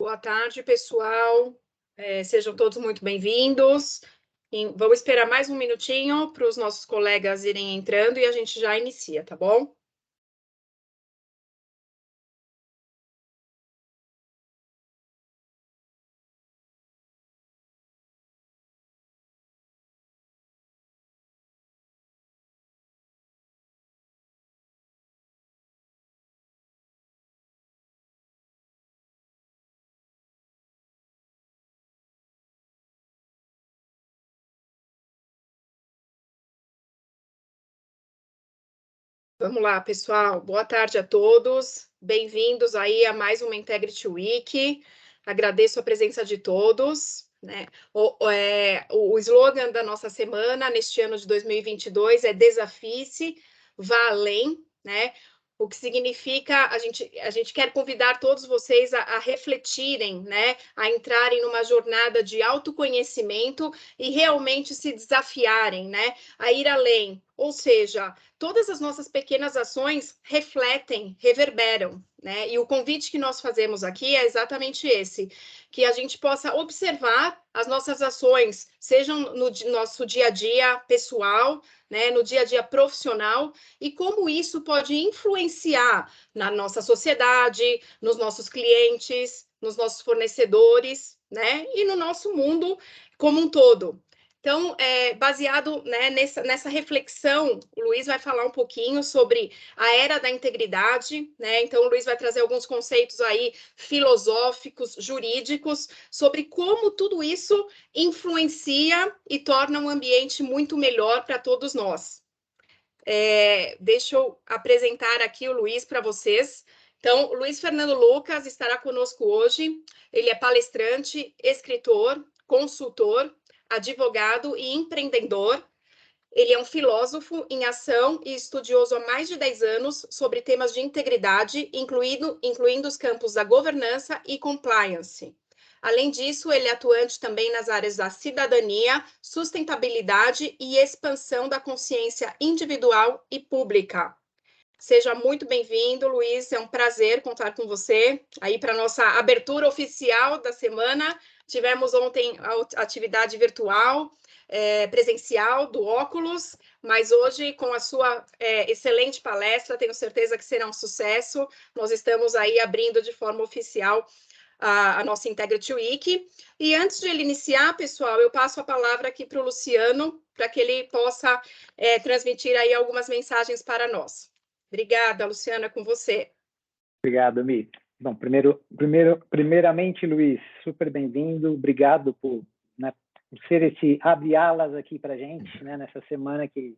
Boa tarde, pessoal. Sejam todos muito bem-vindos. Vamos esperar mais um minutinho para os nossos colegas irem entrando e a gente já inicia, tá bom? Vamos lá, pessoal. Boa tarde a todos. Bem-vindos aí a mais uma Integrity Week. Agradeço a presença de todos, né? O slogan da nossa semana neste ano de 2022 é Desafie-se, vá além, né? O que significa a gente quer convidar todos vocês a refletirem, né? A entrarem numa jornada de autoconhecimento e realmente se desafiarem, né? A ir além. Ou seja, todas as nossas pequenas ações refletem, reverberam, né? E o convite que nós fazemos aqui é exatamente esse, que a gente possa observar as nossas ações, sejam no nosso dia a dia pessoal, né, no dia a dia profissional, e como isso pode influenciar na nossa sociedade, nos nossos clientes, nos nossos fornecedores, né, e no nosso mundo como um todo. Então, baseado, né, nessa reflexão, o Luiz vai falar um pouquinho sobre a era da integridade, né? Então, o Luiz vai trazer alguns conceitos aí filosóficos, jurídicos, sobre como tudo isso influencia e torna um ambiente muito melhor para todos nós. Deixa eu apresentar aqui o Luiz para vocês. Então, o Luiz Fernando Lucas estará conosco hoje. Ele é palestrante, escritor, consultor, advogado e empreendedor. Ele é um filósofo em ação e estudioso há mais de 10 anos sobre temas de integridade, incluindo os campos da governança e compliance. Além disso, ele é atuante também nas áreas da cidadania, sustentabilidade e expansão da consciência individual e pública. Seja muito bem-vindo, Luiz. É um prazer contar com você aí para a nossa abertura oficial da semana. Tivemos ontem a atividade virtual, presencial do Óculos, mas hoje, com a sua excelente palestra, tenho certeza que será um sucesso. Nós estamos aí abrindo de forma oficial a nossa Integrity Week. E antes de ele iniciar, pessoal, eu passo a palavra aqui para o Luciano, para que ele possa transmitir aí algumas mensagens para nós. Obrigada, Luciana, com você. Obrigado, Mi. Bom, primeiramente, Luiz, super bem-vindo. Obrigado por ser esse abre-alas aqui para a gente, né, nessa semana que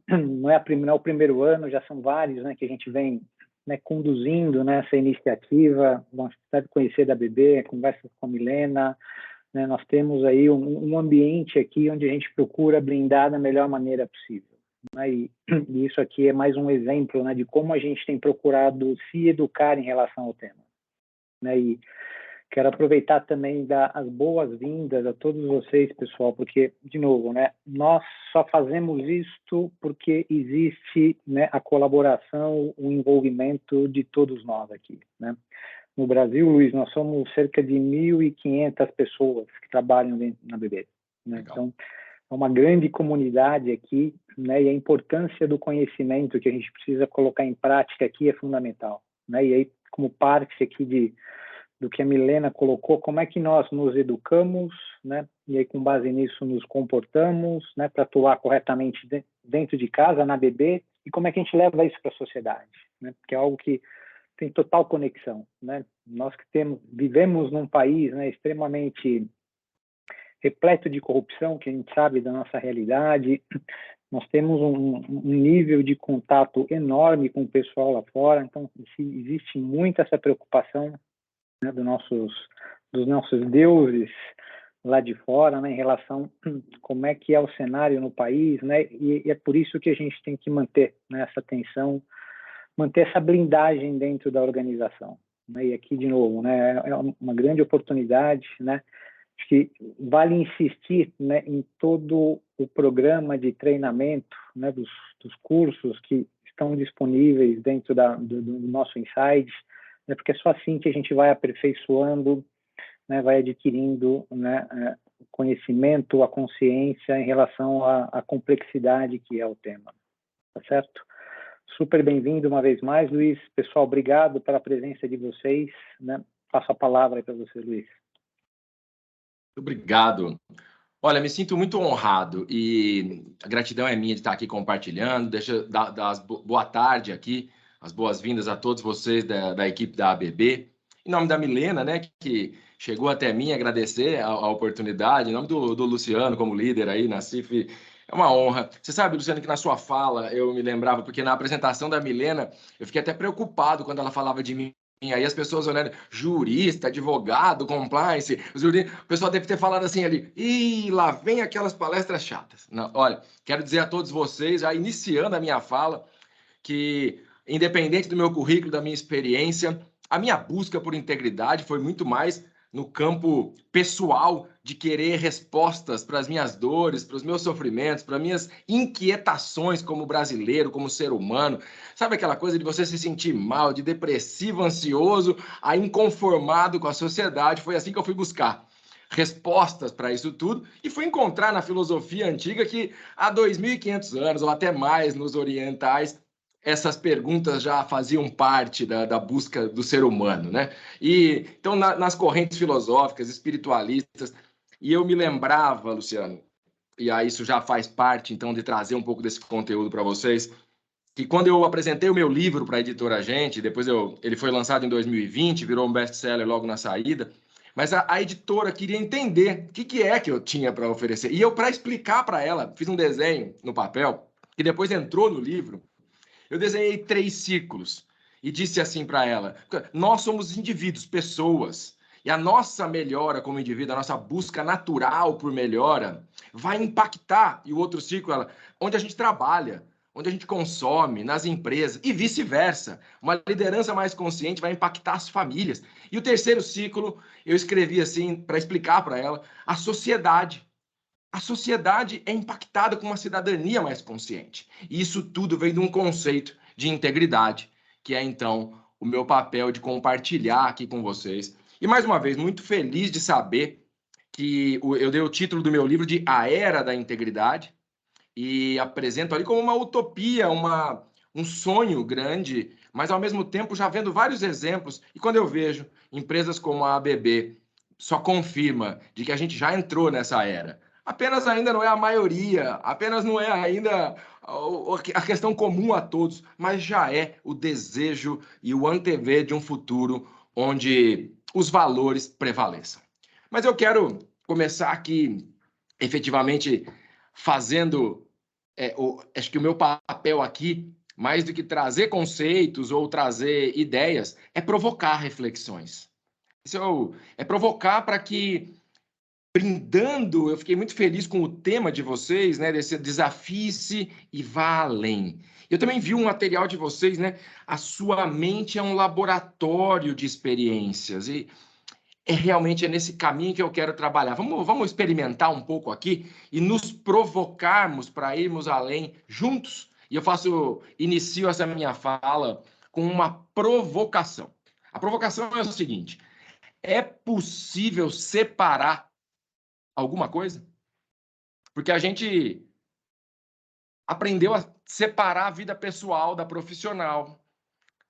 não é o primeiro ano, já são vários, né, que a gente vem, né, conduzindo, né, essa iniciativa. Bom, você deve conhecer da BB, conversas com a Milena, né, nós temos aí um ambiente aqui onde a gente procura blindar da melhor maneira possível. Né, e isso aqui é mais um exemplo, né, de como a gente tem procurado se educar em relação ao tema. Né, e quero aproveitar também dar as boas-vindas a todos vocês, pessoal, porque, de novo, né, nós só fazemos isto porque existe, né, a colaboração, o envolvimento de todos nós aqui, né? No Brasil, Luiz, nós somos cerca de 1.500 pessoas que trabalham na BB. Né? Então, é uma grande comunidade aqui, né? E a importância do conhecimento que a gente precisa colocar em prática aqui é fundamental. Né? E aí, como parte aqui do que a Milena colocou, como é que nós nos educamos, né? E aí, com base nisso, nos comportamos, né? Para atuar corretamente dentro de casa, na BB, e como é que a gente leva isso para a sociedade, né? Porque é algo que tem total conexão, né? Nós que vivemos num país, né, extremamente repleto de corrupção, que a gente sabe da nossa realidade, nós temos um nível de contato enorme com o pessoal lá fora, então existe muito essa preocupação, né, dos nossos deuses lá de fora, né, em relação a como é que é o cenário no país, né, e é por isso que a gente tem que manter, né, essa atenção, manter essa blindagem dentro da organização. Né? E aqui, de novo, né, é uma grande oportunidade, né? Acho que vale insistir, né, em todo o programa de treinamento, né, dos cursos que estão disponíveis dentro do nosso Insight, né, porque é só assim que a gente vai aperfeiçoando, né, vai adquirindo, né, o conhecimento, a consciência em relação à complexidade que é o tema, tá certo? Super bem-vindo uma vez mais, Luiz. Pessoal, obrigado pela presença de vocês, né? Passo a palavra aí para você, Luiz. Obrigado. Olha, me sinto muito honrado e a gratidão é minha de estar aqui compartilhando. Deixa eu dar boa tarde aqui, as boas-vindas a todos vocês da equipe da ABB. Em nome da Milena, né, que chegou até mim, agradecer a oportunidade. Em nome do Luciano, como líder aí na CIF, é uma honra. Você sabe, Luciano, que na sua fala eu me lembrava, porque na apresentação da Milena eu fiquei até preocupado quando ela falava de mim. Aí as pessoas olhando, jurista, advogado, compliance, o pessoal deve ter falado assim ali, ih, lá vem aquelas palestras chatas. Não, olha, quero dizer a todos vocês, já iniciando a minha fala, que independente do meu currículo, da minha experiência, a minha busca por integridade foi muito mais no campo pessoal de querer respostas para as minhas dores, para os meus sofrimentos, para minhas inquietações como brasileiro, como ser humano. Sabe aquela coisa de você se sentir mal, de depressivo, ansioso, a inconformado com a sociedade? Foi assim que eu fui buscar respostas para isso tudo e fui encontrar na filosofia antiga que há 2.500 anos ou até mais nos orientais essas perguntas já faziam parte da busca do ser humano, né? E então nas correntes filosóficas, espiritualistas, e eu me lembrava, Luciano, e aí isso já faz parte então de trazer um pouco desse conteúdo para vocês, que quando eu apresentei o meu livro para a editora Gente, depois ele foi lançado em 2020, virou um best-seller logo na saída, mas a editora queria entender o que é que eu tinha para oferecer. E eu, para explicar para ela, fiz um desenho no papel, que depois entrou no livro. Eu desenhei 3 círculos e disse assim para ela: nós somos indivíduos, pessoas, e a nossa melhora como indivíduo, a nossa busca natural por melhora, vai impactar, e o outro círculo, ela, onde a gente trabalha, onde a gente consome, nas empresas, e vice-versa. Uma liderança mais consciente vai impactar as famílias. E o terceiro ciclo, eu escrevi assim, para explicar para ela, a sociedade. A sociedade é impactada com uma cidadania mais consciente. E isso tudo vem de um conceito de integridade, que é, então, o meu papel de compartilhar aqui com vocês. E, mais uma vez, muito feliz de saber que eu dei o título do meu livro de A Era da Integridade e apresento ali como uma utopia, um sonho grande, mas, ao mesmo tempo, já vendo vários exemplos. E quando eu vejo empresas como a ABB, só confirma de que a gente já entrou nessa era. Apenas ainda não é a maioria, apenas não é ainda a questão comum a todos, mas já é o desejo e o antever de um futuro onde os valores prevaleçam. Mas eu quero começar aqui, efetivamente, fazendo, acho que o meu papel aqui, mais do que trazer conceitos ou trazer ideias, é provocar reflexões. É provocar para que, brindando, eu fiquei muito feliz com o tema de vocês, né, desse desafie-se e vá além. Eu também vi um material de vocês, né, a sua mente é um laboratório de experiências, e realmente nesse caminho que eu quero trabalhar. Vamos experimentar um pouco aqui e nos provocarmos para irmos além juntos. E inicio essa minha fala com uma provocação. A provocação é o seguinte: é possível separar alguma coisa? Porque a gente aprendeu a separar a vida pessoal da profissional.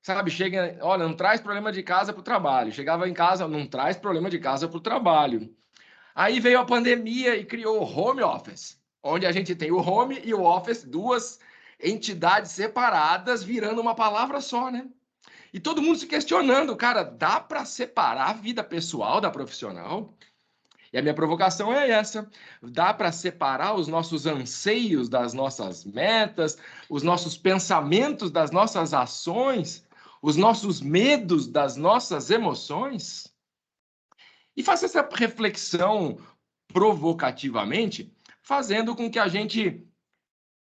Sabe, chega, olha, não traz problema de casa para o trabalho. Chegava em casa, não traz problema de casa para o trabalho. Aí veio a pandemia e criou o home office, onde a gente tem o home e o office, 2 entidades separadas, virando uma palavra só, né? E todo mundo se questionando, cara, dá para separar a vida pessoal da profissional? E a minha provocação é essa: dá para separar os nossos anseios das nossas metas, os nossos pensamentos das nossas ações, os nossos medos das nossas emoções? E faça essa reflexão provocativamente, fazendo com que a gente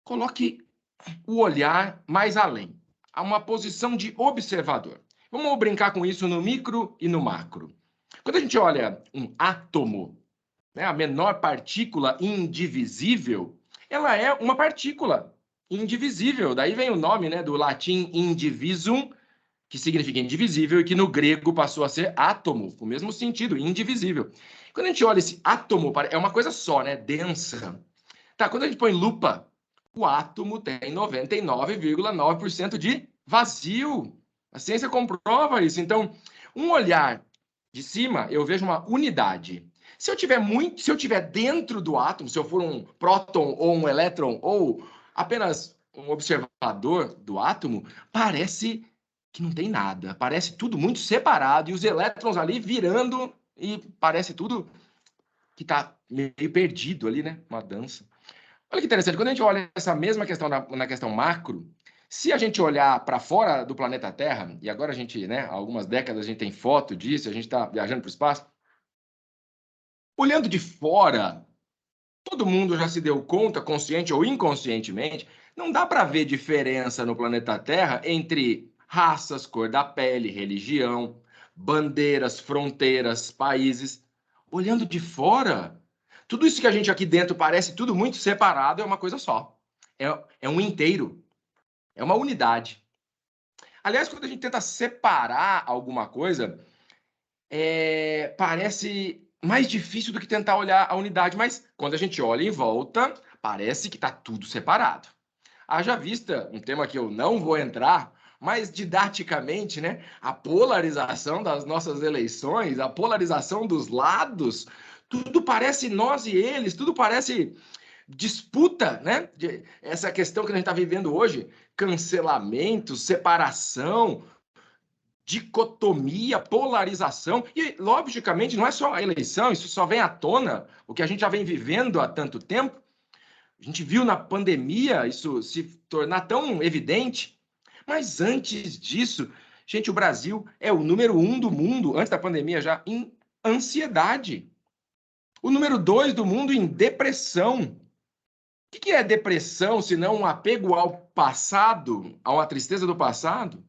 coloque o olhar mais além, a uma posição de observador. Vamos brincar com isso no micro e no macro. Quando a gente olha um átomo, né, a menor partícula indivisível, ela é uma partícula indivisível. Daí vem o nome, né, do latim indivisum, que significa indivisível, e que no grego passou a ser átomo, o mesmo sentido, indivisível. Quando a gente olha esse átomo, é uma coisa só, né? Densa. Tá, quando a gente põe lupa, o átomo tem 99,9% de vazio. A ciência comprova isso. Então, um olhar de cima, eu vejo uma unidade. Se eu tiver dentro do átomo, se eu for um próton ou um elétron ou apenas um observador do átomo, parece que não tem nada. Parece tudo muito separado e os elétrons ali virando e parece tudo que está meio perdido ali, né? Uma dança. Olha que interessante, quando a gente olha essa mesma questão na questão macro, se a gente olhar para fora do planeta Terra, e agora a gente, né, há algumas décadas a gente tem foto disso, a gente está viajando para o espaço, olhando de fora, todo mundo já se deu conta, consciente ou inconscientemente, não dá para ver diferença no planeta Terra entre raças, cor da pele, religião, bandeiras, fronteiras, países. Olhando de fora, tudo isso que a gente aqui dentro parece tudo muito separado é uma coisa só. É um inteiro. É uma unidade. Aliás, quando a gente tenta separar alguma coisa, parece mais difícil do que tentar olhar a unidade, mas quando a gente olha em volta, parece que está tudo separado. Haja vista, um tema que eu não vou entrar, mas didaticamente, né, a polarização das nossas eleições, a polarização dos lados, tudo parece nós e eles, tudo parece disputa, né? Essa questão que a gente está vivendo hoje, cancelamento, separação, dicotomia, polarização, e logicamente não é só a eleição, isso só vem à tona, o que a gente já vem vivendo há tanto tempo. A gente viu na pandemia isso se tornar tão evidente, mas antes disso, gente, o Brasil é o número 1 do mundo, antes da pandemia já, em ansiedade. O número 2 do mundo em depressão. O que é depressão, se não um apego ao passado, a uma tristeza do passado?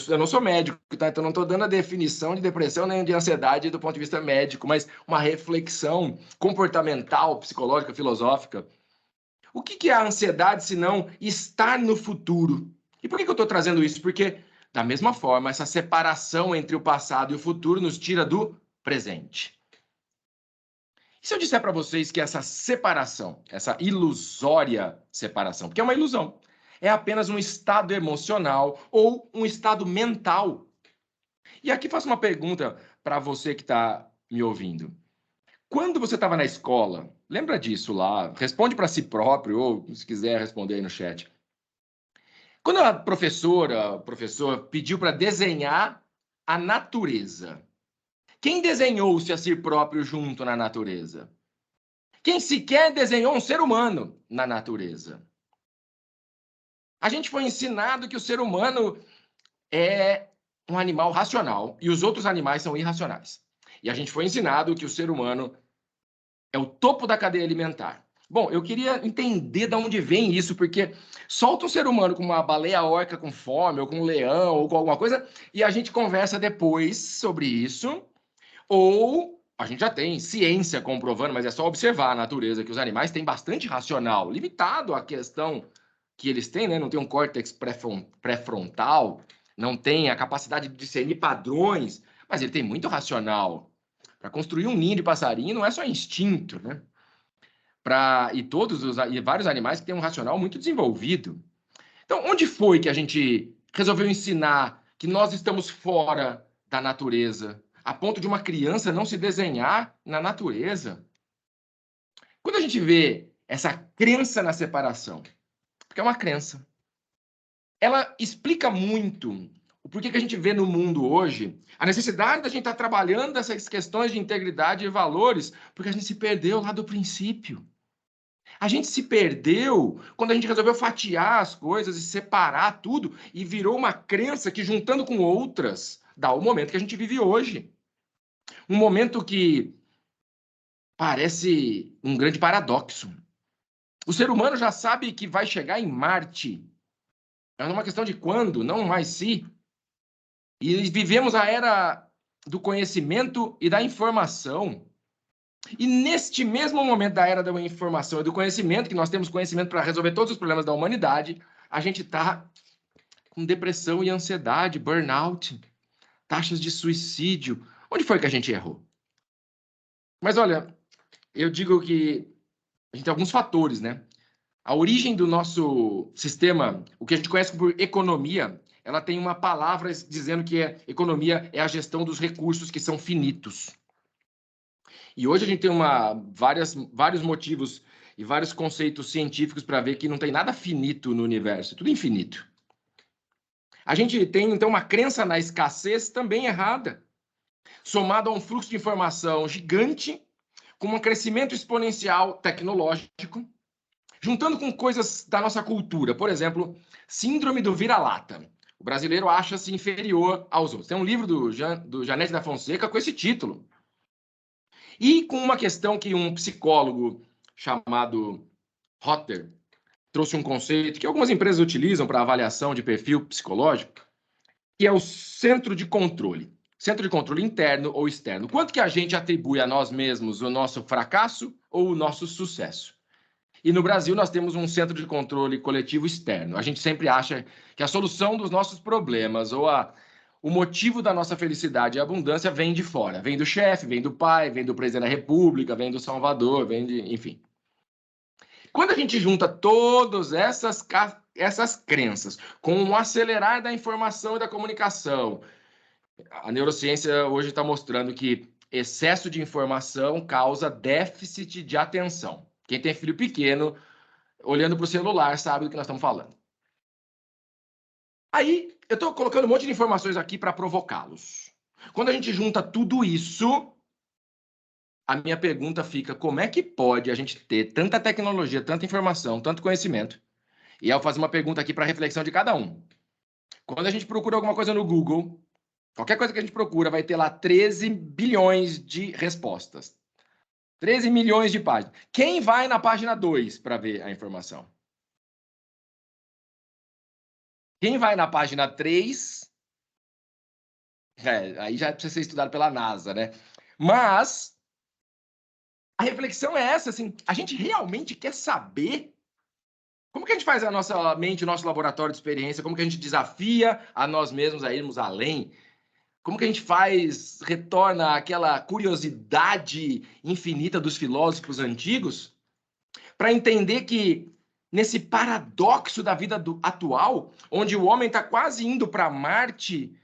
Eu não sou médico, tá? Então não estou dando a definição de depressão nem de ansiedade do ponto de vista médico, mas uma reflexão comportamental, psicológica, filosófica. O que é a ansiedade, se não estar no futuro? E por que eu estou trazendo isso? Porque, da mesma forma, essa separação entre o passado e o futuro nos tira do presente. E se eu disser para vocês que essa separação, essa ilusória separação, porque é uma ilusão, é apenas um estado emocional ou um estado mental? E aqui faço uma pergunta para você que está me ouvindo. Quando você estava na escola, lembra disso lá? Responde para si próprio, ou se quiser responder aí no chat. Quando a professor pediu para desenhar a natureza, quem desenhou-se a si próprio junto na natureza? Quem sequer desenhou um ser humano na natureza? A gente foi ensinado que o ser humano é um animal racional e os outros animais são irracionais. E a gente foi ensinado que o ser humano é o topo da cadeia alimentar. Bom, eu queria entender de onde vem isso, porque solta um ser humano com uma baleia orca com fome, ou com um leão, ou com alguma coisa, e a gente conversa depois sobre isso, ou a gente já tem ciência comprovando, mas é só observar a natureza, que os animais têm bastante racional, limitado à questão que eles têm, né? Não tem um córtex pré-frontal, não tem a capacidade de discernir padrões, mas ele tem muito racional. Para construir um ninho de passarinho não é só instinto, né? E vários animais que têm um racional muito desenvolvido. Então, onde foi que a gente resolveu ensinar que nós estamos fora da natureza, a ponto de uma criança não se desenhar na natureza? Quando a gente vê essa crença na separação, porque é uma crença, ela explica muito o porquê que a gente vê no mundo hoje a necessidade da gente estar trabalhando essas questões de integridade e valores, porque a gente se perdeu lá do princípio. A gente se perdeu quando a gente resolveu fatiar as coisas e separar tudo e virou uma crença que, juntando com outras, dá o momento que a gente vive hoje. Um momento que parece um grande paradoxo. O ser humano já sabe que vai chegar em Marte. É uma questão de quando, não mais se. E vivemos a era do conhecimento e da informação. E neste mesmo momento da era da informação e do conhecimento, que nós temos conhecimento para resolver todos os problemas da humanidade, a gente está com depressão e ansiedade, burnout, taxas de suicídio. Onde foi que a gente errou? Mas olha, eu digo que a gente tem alguns fatores, né? A origem do nosso sistema, o que a gente conhece por economia, ela tem uma palavra dizendo que economia é a gestão dos recursos que são finitos. E hoje a gente tem vários motivos e vários conceitos científicos para ver que não tem nada finito no universo, é tudo infinito. A gente tem, então, uma crença na escassez também errada, somado a um fluxo de informação gigante, com um crescimento exponencial tecnológico, juntando com coisas da nossa cultura. Por exemplo, síndrome do vira-lata. O brasileiro acha-se inferior aos outros. Tem um livro do Janete da Fonseca com esse título. E com uma questão que um psicólogo chamado Rotter trouxe um conceito que algumas empresas utilizam para avaliação de perfil psicológico, que é o centro de controle. Centro de controle interno ou externo. Quanto que a gente atribui a nós mesmos o nosso fracasso ou o nosso sucesso? E no Brasil nós temos um centro de controle coletivo externo. A gente sempre acha que a solução dos nossos problemas ou o motivo da nossa felicidade e abundância vem de fora. Vem do chefe, vem do pai, vem do presidente da República, vem do Salvador, enfim. Quando a gente junta todas essas crenças com o acelerar da informação e da comunicação, a neurociência hoje está mostrando que excesso de informação causa déficit de atenção. Quem tem filho pequeno, olhando para o celular, sabe do que nós estamos falando. Aí, eu estou colocando um monte de informações aqui para provocá-los. Quando a gente junta tudo isso, a minha pergunta fica: como é que pode a gente ter tanta tecnologia, tanta informação, tanto conhecimento? E eu vou fazer uma pergunta aqui para reflexão de cada um. Quando a gente procura alguma coisa no Google, qualquer coisa que a gente procura vai ter lá 13 bilhões de respostas. 13 milhões de páginas. Quem vai na página 2 para ver a informação? Quem vai na página 3? Aí já precisa ser estudado pela NASA, né? Mas a reflexão é essa, assim, a gente realmente quer saber como que a gente faz a nossa mente, o nosso laboratório de experiência, como que a gente desafia a nós mesmos a irmos além, como que a gente retorna aquela curiosidade infinita dos filósofos antigos, para entender que nesse paradoxo da vida atual, onde o homem está quase indo para Marte,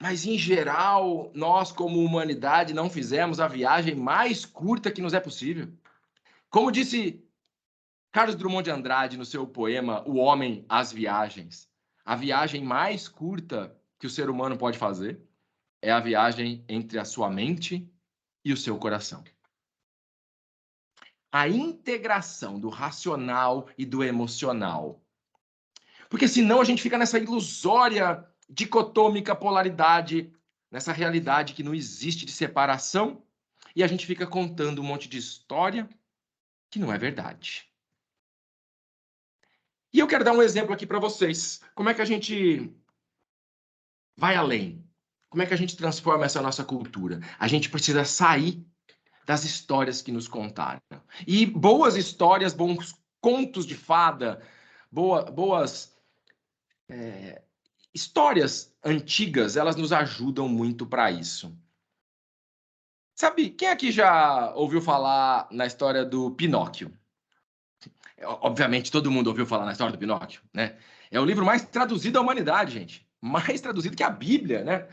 mas em geral, nós como humanidade não fizemos a viagem mais curta que nos é possível. Como disse Carlos Drummond de Andrade no seu poema O Homem, as Viagens, a viagem mais curta que o ser humano pode fazer é a viagem entre a sua mente e o seu coração. A integração do racional e do emocional. Porque senão a gente fica nessa ilusória dicotômica polaridade, nessa realidade que não existe de separação, e a gente fica contando um monte de história que não é verdade. E eu quero dar um exemplo aqui para vocês. Como é que a gente vai além? Como é que a gente transforma essa nossa cultura? A gente precisa sair das histórias que nos contaram. E boas histórias, bons contos de fada, boas histórias antigas, elas nos ajudam muito para isso. Sabe, quem aqui já ouviu falar na história do Pinóquio? Obviamente, todo mundo ouviu falar na história do Pinóquio, né? É o livro mais traduzido da humanidade, gente. Mais traduzido que a Bíblia, né?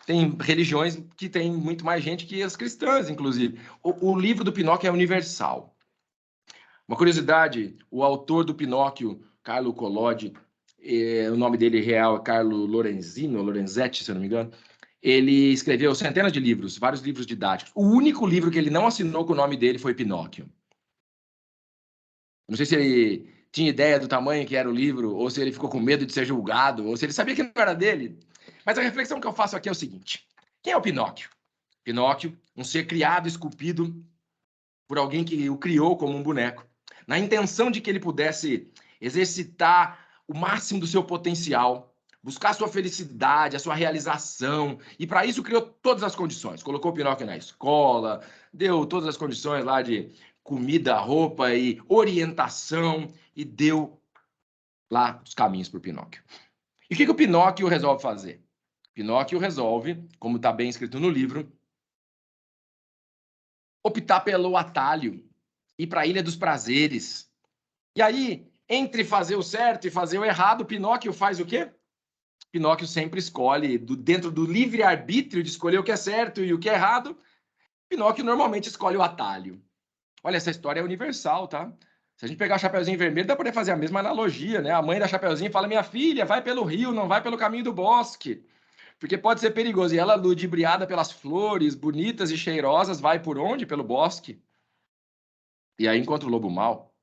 Tem religiões que tem muito mais gente que as cristãs, inclusive. O livro do Pinóquio é universal. Uma curiosidade, o autor do Pinóquio, Carlo Collodi, o nome dele real é Carlo Lorenzetti, se eu não me engano, ele escreveu centenas de livros, vários livros didáticos. O único livro que ele não assinou com o nome dele foi Pinóquio. Não sei se ele tinha ideia do tamanho que era o livro, ou se ele ficou com medo de ser julgado, ou se ele sabia que não era dele. Mas a reflexão que eu faço aqui é o seguinte: quem é o Pinóquio? Pinóquio, um ser criado, esculpido por alguém que o criou como um boneco, na intenção de que ele pudesse exercitar o máximo do seu potencial, buscar a sua felicidade, a sua realização, e para isso criou todas as condições. Colocou o Pinóquio na escola, deu todas as condições lá de comida, roupa e orientação, e deu lá os caminhos para o Pinóquio. E o que o Pinóquio resolve fazer? Pinóquio resolve, como está bem escrito no livro, optar pelo atalho, ir para a Ilha dos Prazeres. E aí, entre fazer o certo e fazer o errado, Pinóquio faz o quê? Pinóquio sempre escolhe, dentro do livre-arbítrio de escolher o que é certo e o que é errado, Pinóquio normalmente escolhe o atalho. Olha, essa história é universal, tá? Se a gente pegar o Chapeuzinho Vermelho, dá para poder fazer a mesma analogia, né? A mãe da Chapeuzinho fala, minha filha, vai pelo rio, não vai pelo caminho do bosque, porque pode ser perigoso. E ela, ludibriada pelas flores, bonitas e cheirosas, vai por onde? Pelo bosque. E aí encontra o lobo mau.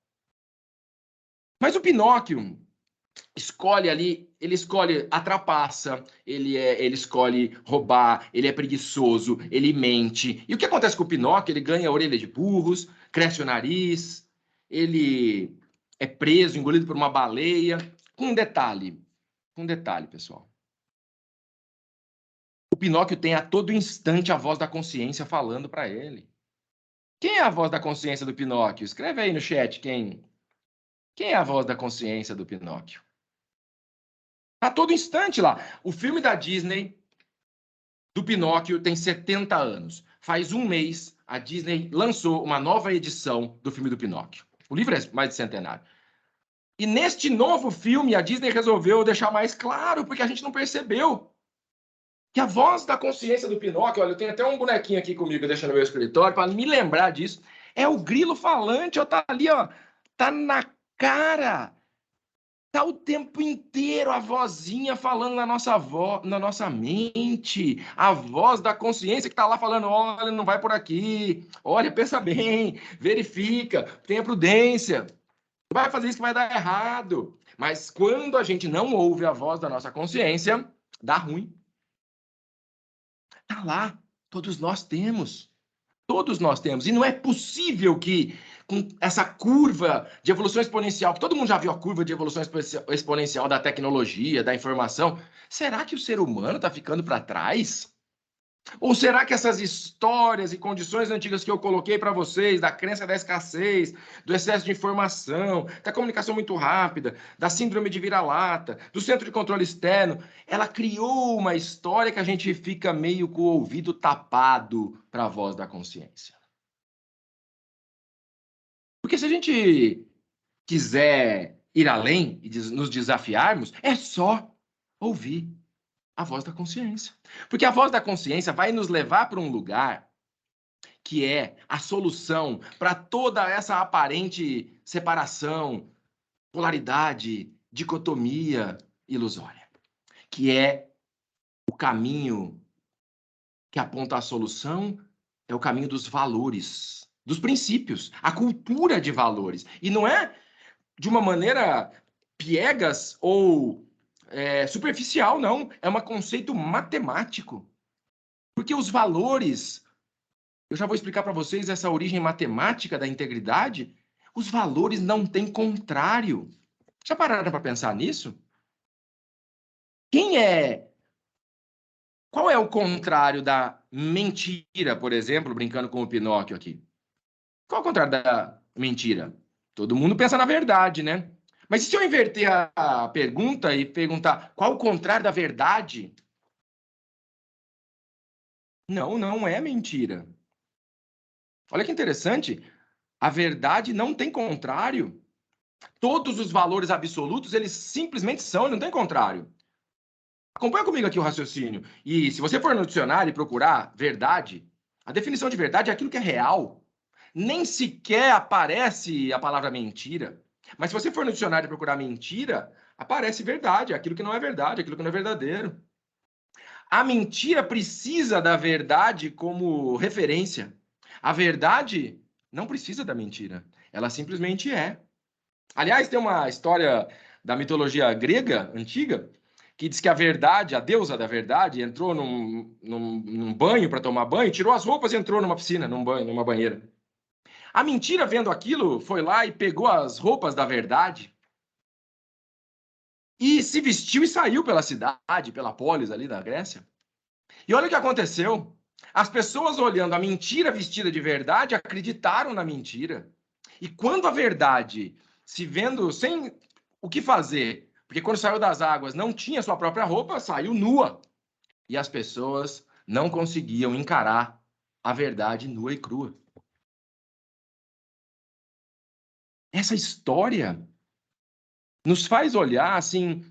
Mas o Pinóquio escolhe ali, ele escolhe a trapaça, ele escolhe roubar, ele é preguiçoso, ele mente. E o que acontece com o Pinóquio? Ele ganha a orelha de burros, cresce o nariz, ele é preso, engolido por uma baleia. Com um detalhe, pessoal. O Pinóquio tem a todo instante a voz da consciência falando para ele. Quem é a voz da consciência do Pinóquio? Escreve aí no chat quem é a voz da consciência do Pinóquio. A todo instante lá. O filme da Disney do Pinóquio tem 70 anos. Faz um mês, a Disney lançou uma nova edição do filme do Pinóquio. O livro é mais de centenário. E neste novo filme, a Disney resolveu deixar mais claro, porque a gente não percebeu, que a voz da consciência do Pinóquio, olha, eu tenho até um bonequinho aqui comigo, deixando no meu escritório, para me lembrar disso, é o grilo falante, ó, tá ali, ó, tá na cara. Tá o tempo inteiro a vozinha falando na nossa mente, a voz da consciência que tá lá falando, olha, não vai por aqui, olha, pensa bem, verifica, tenha prudência, não vai fazer isso que vai dar errado. Mas quando a gente não ouve a voz da nossa consciência, dá ruim. Tá lá, todos nós temos. Todos nós temos. E não é possível que, com essa curva de evolução exponencial, que todo mundo já viu a curva de evolução exponencial da tecnologia, da informação, será que o ser humano está ficando para trás? Ou será que essas histórias e condições antigas que eu coloquei para vocês, da crença da escassez, do excesso de informação, da comunicação muito rápida, da síndrome de vira-lata, do centro de controle externo, ela criou uma história que a gente fica meio com o ouvido tapado para a voz da consciência? Porque se a gente quiser ir além e nos desafiarmos, é só ouvir a voz da consciência. Porque a voz da consciência vai nos levar para um lugar que é a solução para toda essa aparente separação, polaridade, dicotomia ilusória, que é o caminho que aponta a solução, é o caminho dos valores, dos princípios, a cultura de valores. E não é de uma maneira piegas ou superficial, não. É um conceito matemático. Porque os valores, eu já vou explicar para vocês essa origem matemática da integridade, os valores não têm contrário. Já pararam para pensar nisso? Qual é o contrário da mentira, por exemplo, brincando com o Pinóquio aqui? Qual é o contrário da mentira? Todo mundo pensa na verdade, né? Mas e se eu inverter a pergunta e perguntar qual o contrário da verdade? Não é mentira. Olha que interessante. A verdade não tem contrário. Todos os valores absolutos, eles simplesmente são, não tem contrário. Acompanha comigo aqui o raciocínio. E se você for no dicionário e procurar verdade, a definição de verdade é aquilo que é real. Nem sequer aparece a palavra mentira. Mas se você for no dicionário e procurar mentira, aparece verdade, aquilo que não é verdade, aquilo que não é verdadeiro. A mentira precisa da verdade como referência. A verdade não precisa da mentira. Ela simplesmente é. Aliás, tem uma história da mitologia grega antiga que diz que a verdade, a deusa da verdade, entrou num banho para tomar banho, tirou as roupas e entrou numa piscina, numa banheira. A mentira, vendo aquilo, foi lá e pegou as roupas da verdade e se vestiu e saiu pela cidade, pela polis ali da Grécia. E olha o que aconteceu. As pessoas olhando a mentira vestida de verdade acreditaram na mentira. E quando a verdade, se vendo sem o que fazer, Porque quando saiu das águas, não tinha sua própria roupa, saiu nua. E as pessoas não conseguiam encarar a verdade nua e crua. Essa história nos faz olhar assim,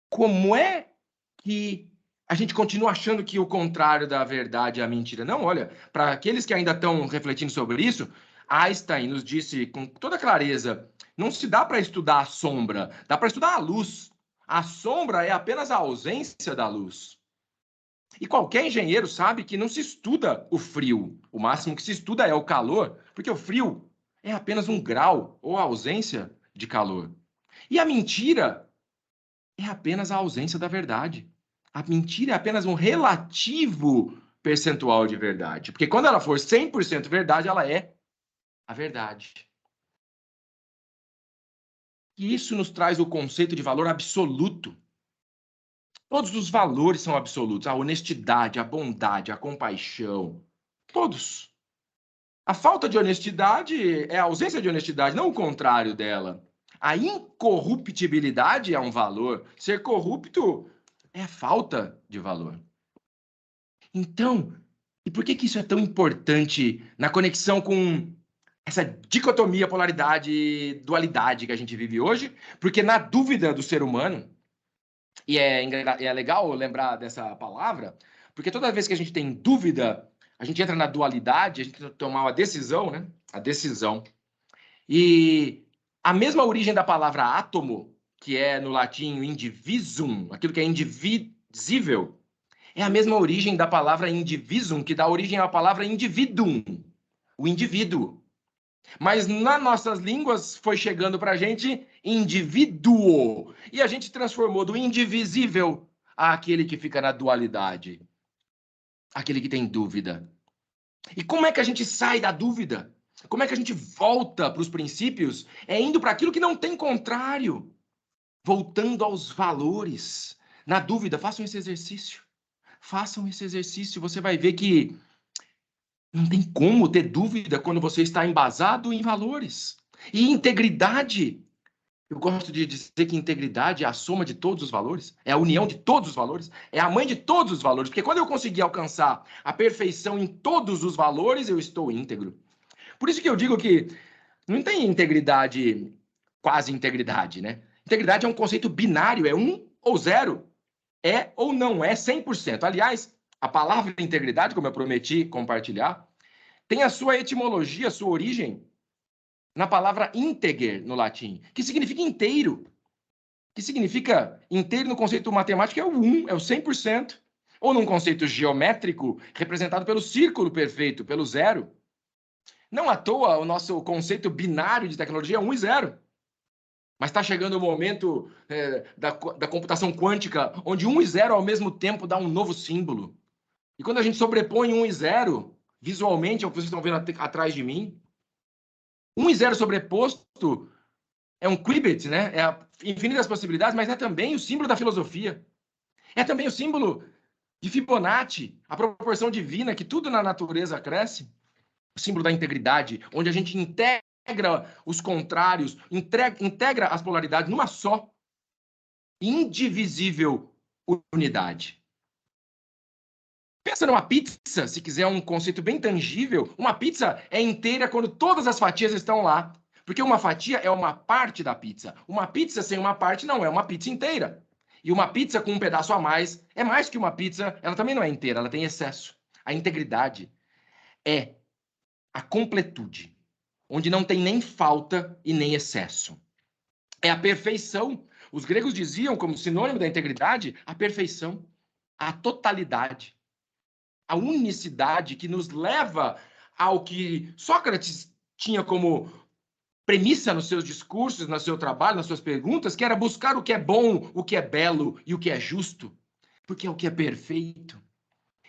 como é que a gente continua achando que o contrário da verdade é a mentira? Não, olha, para aqueles que ainda estão refletindo sobre isso, Einstein nos disse com toda clareza, não se dá para estudar a sombra, dá para estudar a luz. A sombra é apenas a ausência da luz. E qualquer engenheiro sabe que não se estuda o frio. O máximo que se estuda é o calor, porque o frio é apenas um grau ou a ausência de calor. E a mentira é apenas a ausência da verdade. A mentira é apenas um relativo percentual de verdade. Porque quando ela for 100% verdade, ela é a verdade. E isso nos traz o conceito de valor absoluto. Todos os valores são absolutos. A honestidade, a bondade, a compaixão. Todos. A falta de honestidade é a ausência de honestidade, não o contrário dela. A incorruptibilidade é um valor. Ser corrupto é falta de valor. Então, e por que isso é tão importante na conexão com essa dicotomia, polaridade, dualidade que a gente vive hoje? Porque na dúvida do ser humano, e é legal lembrar dessa palavra, porque toda vez que a gente tem dúvida, a gente entra na dualidade, a gente tem que tomar uma decisão, né? A decisão. E a mesma origem da palavra átomo, que é no latim indivisum, aquilo que é indivisível, é a mesma origem da palavra indivisum, que dá origem à palavra individuum, o indivíduo. Mas nas nossas línguas foi chegando para a gente indivíduo. E a gente transformou do indivisível àquele que fica na dualidade. Aquele que tem dúvida. E como é que a gente sai da dúvida? Como é que a gente volta para os princípios? É indo para aquilo que não tem contrário. Voltando aos valores. Na dúvida, façam esse exercício. Façam esse exercício. Você vai ver que não tem como ter dúvida quando você está embasado em valores. E integridade. Eu gosto de dizer que integridade é a soma de todos os valores, é a união de todos os valores, é a mãe de todos os valores. Porque quando eu conseguir alcançar a perfeição em todos os valores, eu estou íntegro. Por isso que eu digo que não tem integridade, quase integridade, né? Integridade é um conceito binário, é 1 ou 0. É ou não é 100%. Aliás, a palavra integridade, como eu prometi compartilhar, tem a sua etimologia, a sua origem na palavra integer, no latim, que significa inteiro. Que significa inteiro no conceito matemático é o 1, é o 100%. Ou num conceito geométrico, representado pelo círculo perfeito, pelo 0. Não à toa, o nosso conceito binário de tecnologia é 1 e 0. Mas está chegando o momento da computação quântica, onde 1 e 0 ao mesmo tempo dá um novo símbolo. E quando a gente sobrepõe 1 e 0, visualmente, é o que vocês estão vendo atrás de mim, 1 e 0 sobreposto é um qubit, né? É a infinitas possibilidades, mas é também o símbolo da filosofia. É também o símbolo de Fibonacci, a proporção divina, que tudo na natureza cresce. O símbolo da integridade, onde a gente integra os contrários, integra as polaridades numa só, indivisível unidade. Pensa numa pizza, se quiser um conceito bem tangível, uma pizza é inteira quando todas as fatias estão lá. Porque uma fatia é uma parte da pizza. Uma pizza sem uma parte não é uma pizza inteira. E uma pizza com um pedaço a mais é mais que uma pizza, ela também não é inteira, ela tem excesso. A integridade é a completude, onde não tem nem falta e nem excesso. É a perfeição. Os gregos diziam, como sinônimo da integridade, a perfeição, a totalidade, a unicidade que nos leva ao que Sócrates tinha como premissa nos seus discursos, no seu trabalho, nas suas perguntas, que era buscar o que é bom, o que é belo e o que é justo, porque é o que é perfeito.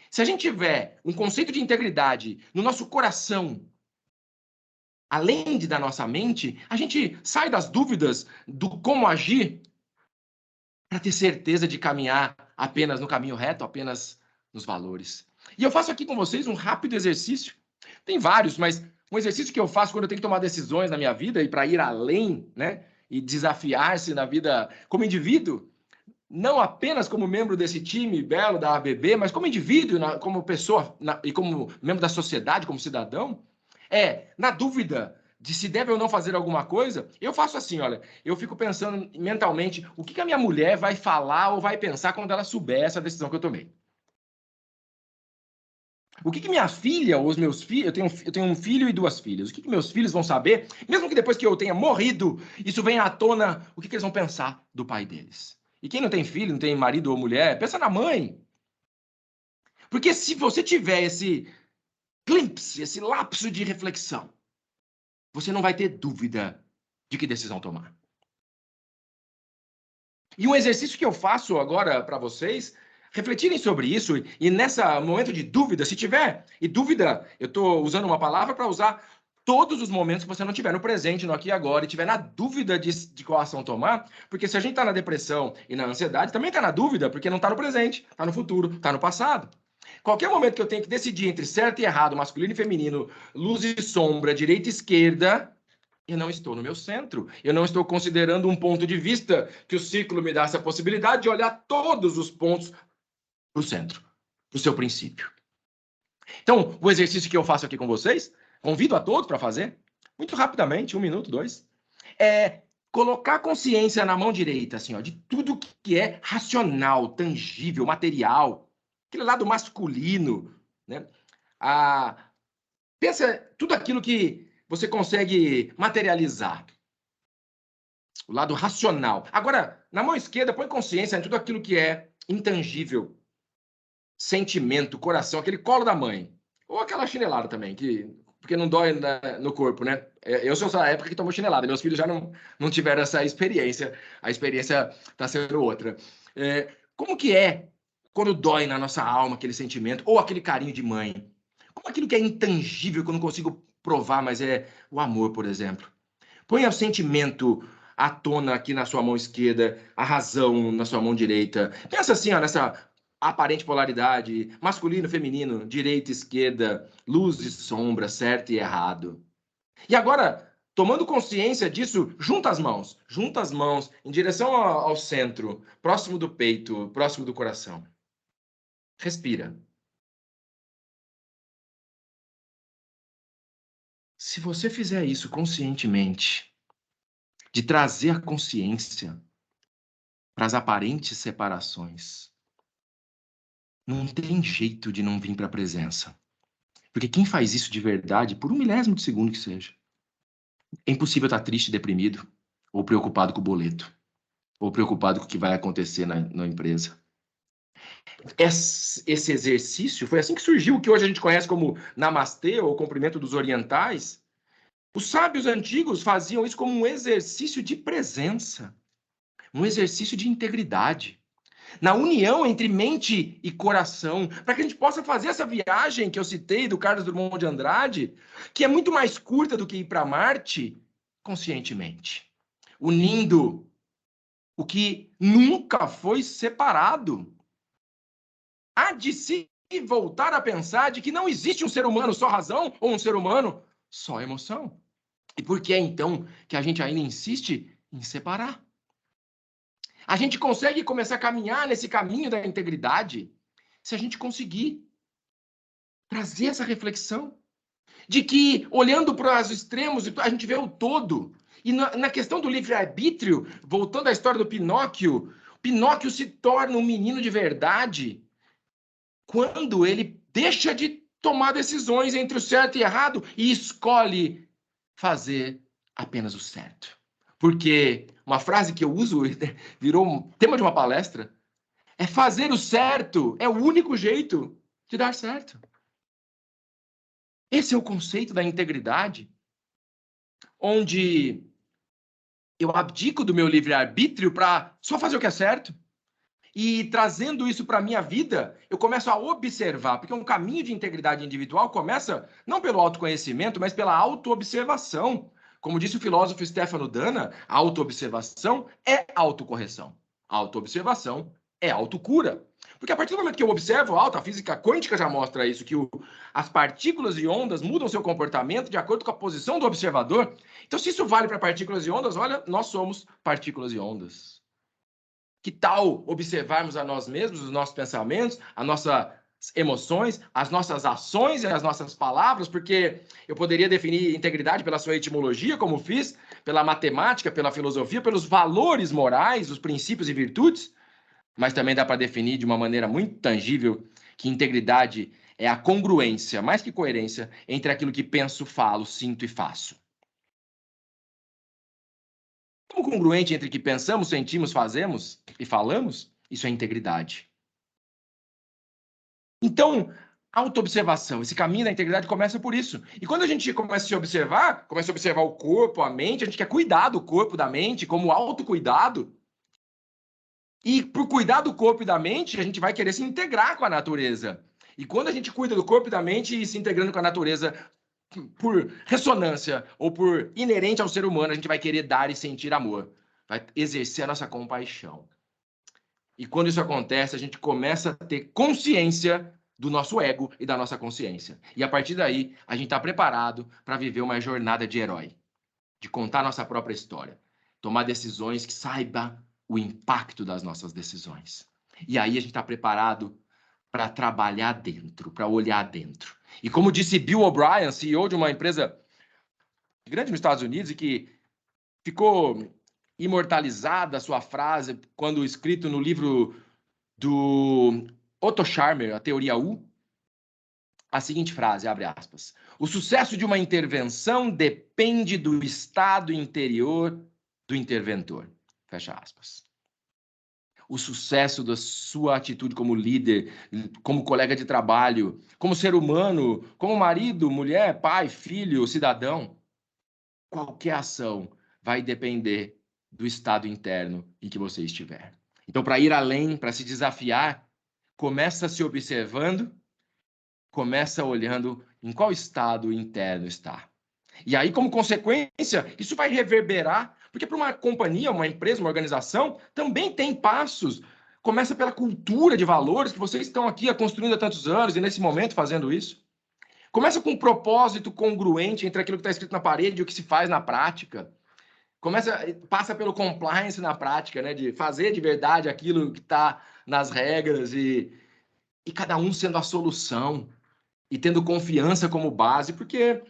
Se a gente tiver um conceito de integridade no nosso coração, além da nossa mente, a gente sai das dúvidas do como agir para ter certeza de caminhar apenas no caminho reto, apenas nos valores. E eu faço aqui com vocês um rápido exercício. Tem vários, mas um exercício que eu faço quando eu tenho que tomar decisões na minha vida e para ir além, né? e desafiar-se na vida como indivíduo, não apenas como membro desse time belo da ABB, mas como indivíduo, como pessoa e como membro da sociedade, como cidadão, na dúvida de se deve ou não fazer alguma coisa, eu faço assim, olha, eu fico pensando mentalmente o que a minha mulher vai falar ou vai pensar quando ela souber essa decisão que eu tomei. O que minha filha ou os meus filhos... Eu tenho um filho e 2 filhas. O que meus filhos vão saber, mesmo que depois que eu tenha morrido, isso venha à tona, o que eles vão pensar do pai deles? E quem não tem filho, não tem marido ou mulher, pensa na mãe. Porque se você tiver esse glimpse, esse lapso de reflexão, você não vai ter dúvida de que decisão tomar. E um exercício que eu faço agora para vocês refletirem sobre isso, e nesse momento de dúvida, se tiver, e dúvida, eu estou usando uma palavra para usar todos os momentos que você não tiver no presente, no aqui e agora, e tiver na dúvida de qual ação tomar, porque se a gente está na depressão e na ansiedade, também está na dúvida, porque não está no presente, está no futuro, está no passado. Qualquer momento que eu tenho que decidir entre certo e errado, masculino e feminino, luz e sombra, direita e esquerda, eu não estou no meu centro. Eu não estou considerando um ponto de vista que o ciclo me dá essa possibilidade de olhar todos os pontos para o centro, para o seu princípio. Então, o exercício que eu faço aqui com vocês, convido a todos para fazer, muito rapidamente, 1 minuto, 2, é colocar a consciência na mão direita, assim, ó, de tudo que é racional, tangível, material, aquele lado masculino, né? Pensa tudo aquilo que você consegue materializar. O lado racional. Agora, na mão esquerda, põe consciência em tudo aquilo que é intangível. Sentimento, coração, aquele colo da mãe. Ou aquela chinelada também, porque não dói no corpo, né? Eu sou essa época que tomou chinelada. Meus filhos já não tiveram essa experiência. A experiência está sendo outra. Como que é quando dói na nossa alma aquele sentimento? Ou aquele carinho de mãe? Como aquilo que é intangível, que eu não consigo provar, mas é o amor, por exemplo. Põe o sentimento à tona aqui na sua mão esquerda, a razão na sua mão direita. Pensa assim, ó, nessa aparente polaridade, masculino, feminino, direita, esquerda, luz e sombra, certo e errado. E agora, tomando consciência disso, junta as mãos em direção ao centro, próximo do peito, próximo do coração. Respira. Se você fizer isso conscientemente, de trazer a consciência para as aparentes separações, não tem jeito de não vir para a presença. Porque quem faz isso de verdade, por 1 milésimo de segundo que seja, é impossível estar triste, deprimido, ou preocupado com o boleto, ou preocupado com o que vai acontecer na empresa. Esse exercício foi assim que surgiu o que hoje a gente conhece como Namastê, ou cumprimento dos orientais. Os sábios antigos faziam isso como um exercício de presença, um exercício de integridade, na união entre mente e coração, para que a gente possa fazer essa viagem que eu citei do Carlos Drummond de Andrade, que é muito mais curta do que ir para Marte, conscientemente, unindo o que nunca foi separado. Há de se voltar a pensar de que não existe um ser humano só razão ou um ser humano só emoção. E por que é, então, que a gente ainda insiste em separar? A gente consegue começar a caminhar nesse caminho da integridade se a gente conseguir trazer essa reflexão de que, olhando para os extremos, a gente vê o todo. E na questão do livre-arbítrio, voltando à história do Pinóquio, Pinóquio se torna um menino de verdade quando ele deixa de tomar decisões entre o certo e errado e escolhe fazer apenas o certo. Porque uma frase que eu uso, virou um tema de uma palestra, é fazer o certo é o único jeito de dar certo. Esse é o conceito da integridade, onde eu abdico do meu livre-arbítrio para só fazer o que é certo. E trazendo isso para a minha vida, eu começo a observar, porque um caminho de integridade individual começa não pelo autoconhecimento, mas pela autoobservação. Como disse o filósofo Stefano Dana, a autoobservação é autocorreção. A autoobservação é autocura. Porque a partir do momento que eu observo alto, a física quântica já mostra isso, que as partículas e ondas mudam seu comportamento de acordo com a posição do observador. Então, se isso vale para partículas e ondas, olha, nós somos partículas e ondas. Que tal observarmos a nós mesmos, os nossos pensamentos, as nossas emoções, as nossas ações e as nossas palavras? Porque eu poderia definir integridade pela sua etimologia, como fiz, pela matemática, pela filosofia, pelos valores morais, os princípios e virtudes, mas também dá para definir de uma maneira muito tangível que integridade é a congruência, mais que coerência, entre aquilo que penso, falo, sinto e faço. Como congruente entre o que pensamos, sentimos, fazemos e falamos, isso é integridade. Então, autoobservação, esse caminho da integridade começa por isso. E quando a gente começa a observar o corpo, a mente, a gente quer cuidar do corpo, da mente, como autocuidado. E por cuidar do corpo e da mente, a gente vai querer se integrar com a natureza. E quando a gente cuida do corpo e da mente e se integrando com a natureza por ressonância ou por inerente ao ser humano, a gente vai querer dar e sentir amor. Vai exercer a nossa compaixão. E quando isso acontece, a gente começa a ter consciência do nosso ego e da nossa consciência. E a partir daí, a gente está preparado para viver uma jornada de herói. De contar nossa própria história. Tomar decisões que saiba o impacto das nossas decisões. E aí a gente está preparado para trabalhar dentro, para olhar dentro. E como disse Bill O'Brien, CEO de uma empresa grande nos Estados Unidos e que ficou imortalizada a sua frase quando escrito no livro do Otto Scharmer, A Teoria U, a seguinte frase, abre aspas: o sucesso de uma intervenção depende do estado interior do interventor, fecha aspas. O sucesso da sua atitude como líder, como colega de trabalho, como ser humano, como marido, mulher, pai, filho, cidadão, qualquer ação vai depender do estado interno em que você estiver. Então, para ir além, para se desafiar, começa se observando, começa olhando em qual estado interno está. E aí, como consequência, isso vai reverberar, porque para uma companhia, uma empresa, uma organização, também tem passos. Começa pela cultura de valores que vocês estão aqui construindo há tantos anos e nesse momento fazendo isso. Começa com um propósito congruente entre aquilo que está escrito na parede e o que se faz na prática. Passa pelo compliance na prática, né? De fazer de verdade aquilo que está nas regras e cada um sendo a solução e tendo confiança como base, porque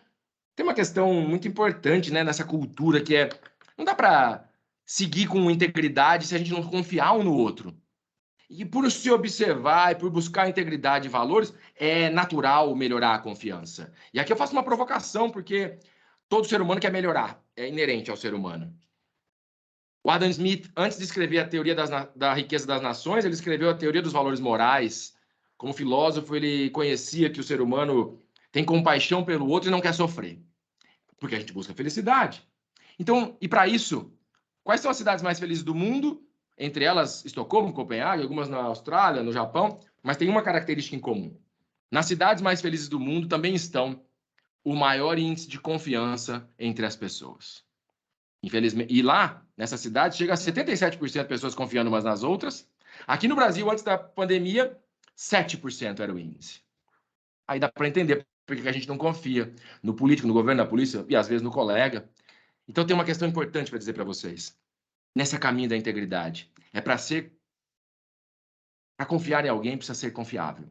tem uma questão muito importante, né, nessa cultura que não dá para seguir com integridade se a gente não confiar um no outro. E por se observar e por buscar integridade e valores, é natural melhorar a confiança. E aqui eu faço uma provocação, porque todo ser humano quer melhorar, é inerente ao ser humano. O Adam Smith, antes de escrever a teoria da riqueza das nações, ele escreveu a teoria dos valores morais. Como filósofo, ele conhecia que o ser humano tem compaixão pelo outro e não quer sofrer. Porque a gente busca felicidade. Então, e para isso, quais são as cidades mais felizes do mundo? Entre elas, Estocolmo, Copenhague, algumas na Austrália, no Japão, mas tem uma característica em comum. Nas cidades mais felizes do mundo também estão o maior índice de confiança entre as pessoas. Infelizmente, e lá, nessa cidade, chega a 77% de pessoas confiando umas nas outras. Aqui no Brasil, antes da pandemia, 7% era o índice. Aí dá para entender por que a gente não confia no político, no governo, na polícia e às vezes no colega. Então tem uma questão importante para dizer para vocês. Nesse caminho da integridade, para confiar em alguém, precisa ser confiável.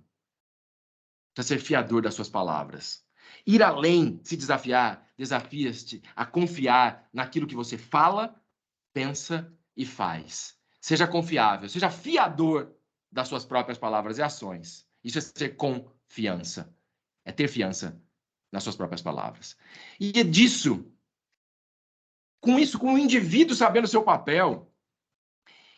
Precisa ser fiador das suas palavras. Ir além, se desafiar, desafia-te a confiar naquilo que você fala, pensa e faz. Seja confiável, seja fiador das suas próprias palavras e ações. Isso é ser confiança. É ter fiança nas suas próprias palavras. E é disso, com o indivíduo sabendo o seu papel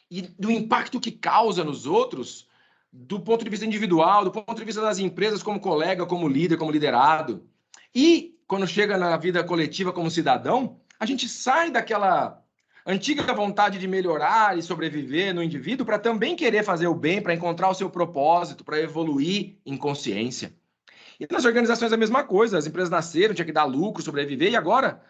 e do impacto que causa nos outros, do ponto de vista individual, do ponto de vista das empresas como colega, como líder, como liderado. E quando chega na vida coletiva como cidadão, a gente sai daquela antiga vontade de melhorar e sobreviver no indivíduo para também querer fazer o bem, para encontrar o seu propósito, para evoluir em consciência. E nas organizações é a mesma coisa, as empresas nasceram, tinha que dar lucro, sobreviver, e agora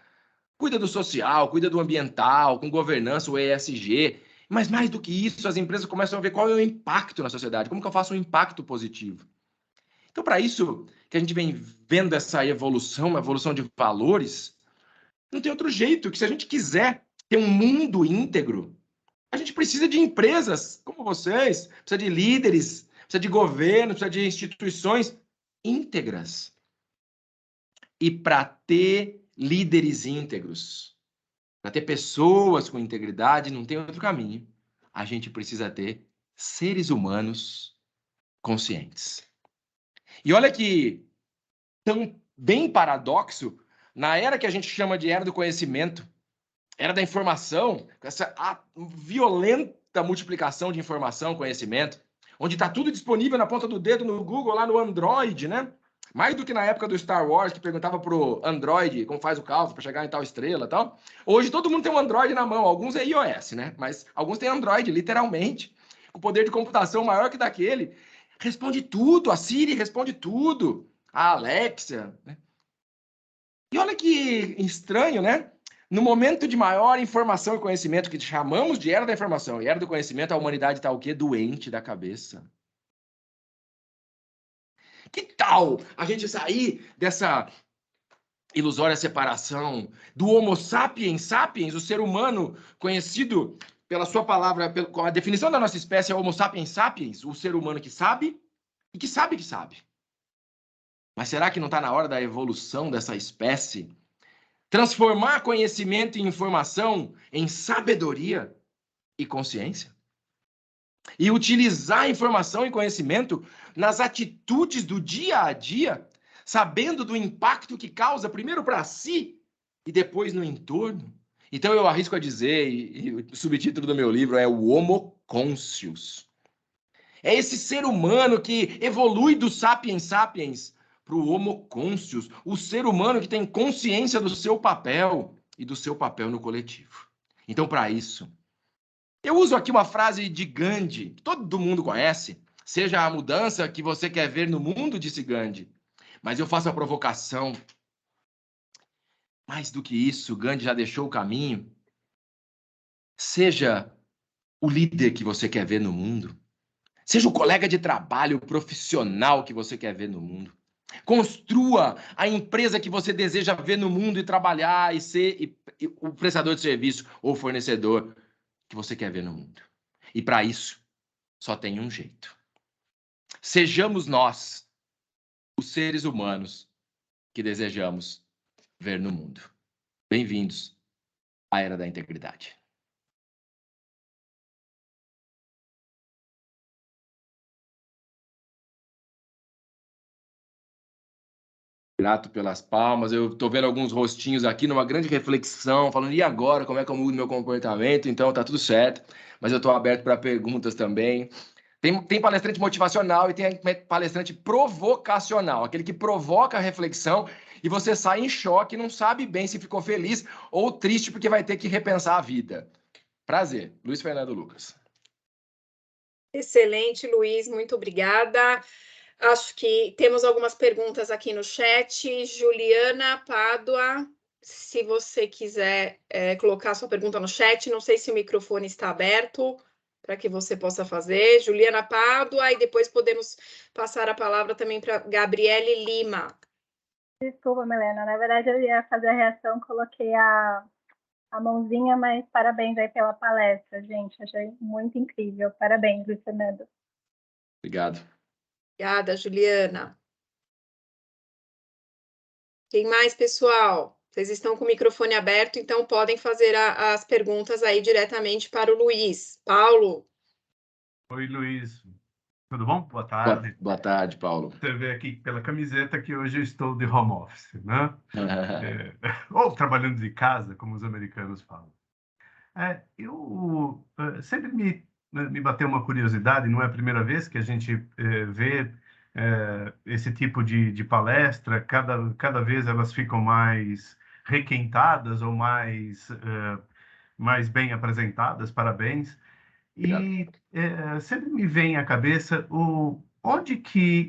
cuida do social, cuida do ambiental, com governança, o ESG. Mas mais do que isso, as empresas começam a ver qual é o impacto na sociedade, como que eu faço um impacto positivo. Então, para isso que a gente vem vendo essa evolução, uma evolução de valores, não tem outro jeito que se a gente quiser ter um mundo íntegro, a gente precisa de empresas como vocês, precisa de líderes, precisa de governo, precisa de instituições íntegras. E para ter líderes íntegros, para ter pessoas com integridade, não tem outro caminho. A gente precisa ter seres humanos conscientes. E olha que tão bem paradoxo, na era que a gente chama de era do conhecimento, era da informação, com essa violenta multiplicação de informação, conhecimento, onde está tudo disponível na ponta do dedo no Google, lá no Android, né? Mais do que na época do Star Wars, que perguntava pro Android como faz o cálculo para chegar em tal estrela e tal. Hoje todo mundo tem um Android na mão, alguns é iOS, né? Mas alguns têm Android, literalmente, com poder de computação maior que daquele. Responde tudo, a Siri responde tudo, a Alexia, né? E olha que estranho, né? No momento de maior informação e conhecimento, que chamamos de era da informação e era do conhecimento, a humanidade está o quê? Doente da cabeça. Que tal a gente sair dessa ilusória separação do Homo sapiens sapiens, o ser humano conhecido pela sua palavra, com a definição da nossa espécie é Homo sapiens sapiens, o ser humano que sabe e que sabe que sabe. Mas será que não está na hora da evolução dessa espécie? Transformar conhecimento e informação em sabedoria e consciência? E utilizar informação e conhecimento nas atitudes do dia a dia, sabendo do impacto que causa, primeiro para si e depois no entorno. Então eu arrisco a dizer, e o subtítulo do meu livro é o Homo Conscius. É esse ser humano que evolui do sapiens sapiens para o Homo Conscius, o ser humano que tem consciência do seu papel e do seu papel no coletivo. Então, para isso, eu uso aqui uma frase de Gandhi, que todo mundo conhece, seja a mudança que você quer ver no mundo, disse Gandhi. Mas eu faço a provocação. Mais do que isso, Gandhi já deixou o caminho. Seja o líder que você quer ver no mundo. Seja o colega de trabalho, o profissional que você quer ver no mundo. Construa a empresa que você deseja ver no mundo e trabalhar e ser o prestador de serviço ou fornecedor que você quer ver no mundo. E para isso, só tem um jeito. Sejamos nós, os seres humanos que desejamos ver no mundo. Bem-vindos à Era da Integridade. Grato pelas palmas. Eu estou vendo alguns rostinhos aqui numa grande reflexão, falando, e agora? Como é que eu mudo meu comportamento? Então, tá tudo certo. Mas eu estou aberto para perguntas também. Tem palestrante motivacional e tem palestrante provocacional, aquele que provoca a reflexão e você sai em choque, não sabe bem se ficou feliz ou triste porque vai ter que repensar a vida. Prazer. Luiz Fernando Lucas. Excelente, Luiz, muito obrigada. Acho que temos algumas perguntas aqui no chat. Juliana Pádua, se você quiser colocar sua pergunta no chat, não sei se o microfone está aberto para que você possa fazer. Juliana Pádua, e depois podemos passar a palavra também para Gabriele Lima. Desculpa, Milena, na verdade eu ia fazer a reação, coloquei a mãozinha, mas parabéns aí pela palestra, gente, achei muito incrível. Parabéns, Luiz Fernando. Obrigado. Obrigada, Juliana. Quem mais, pessoal? Vocês estão com o microfone aberto, então podem fazer as perguntas aí diretamente para o Luiz. Paulo. Oi, Luiz. Tudo bom? Boa tarde. Boa tarde, Paulo. Você vê aqui pela camiseta que hoje eu estou de home office, né? Ou trabalhando de casa, como os americanos falam. Eu sempre me bateu uma curiosidade, não é a primeira vez que a gente vê esse tipo de palestra, cada vez elas ficam mais requentadas ou mais bem apresentadas, parabéns. E sempre me vem à cabeça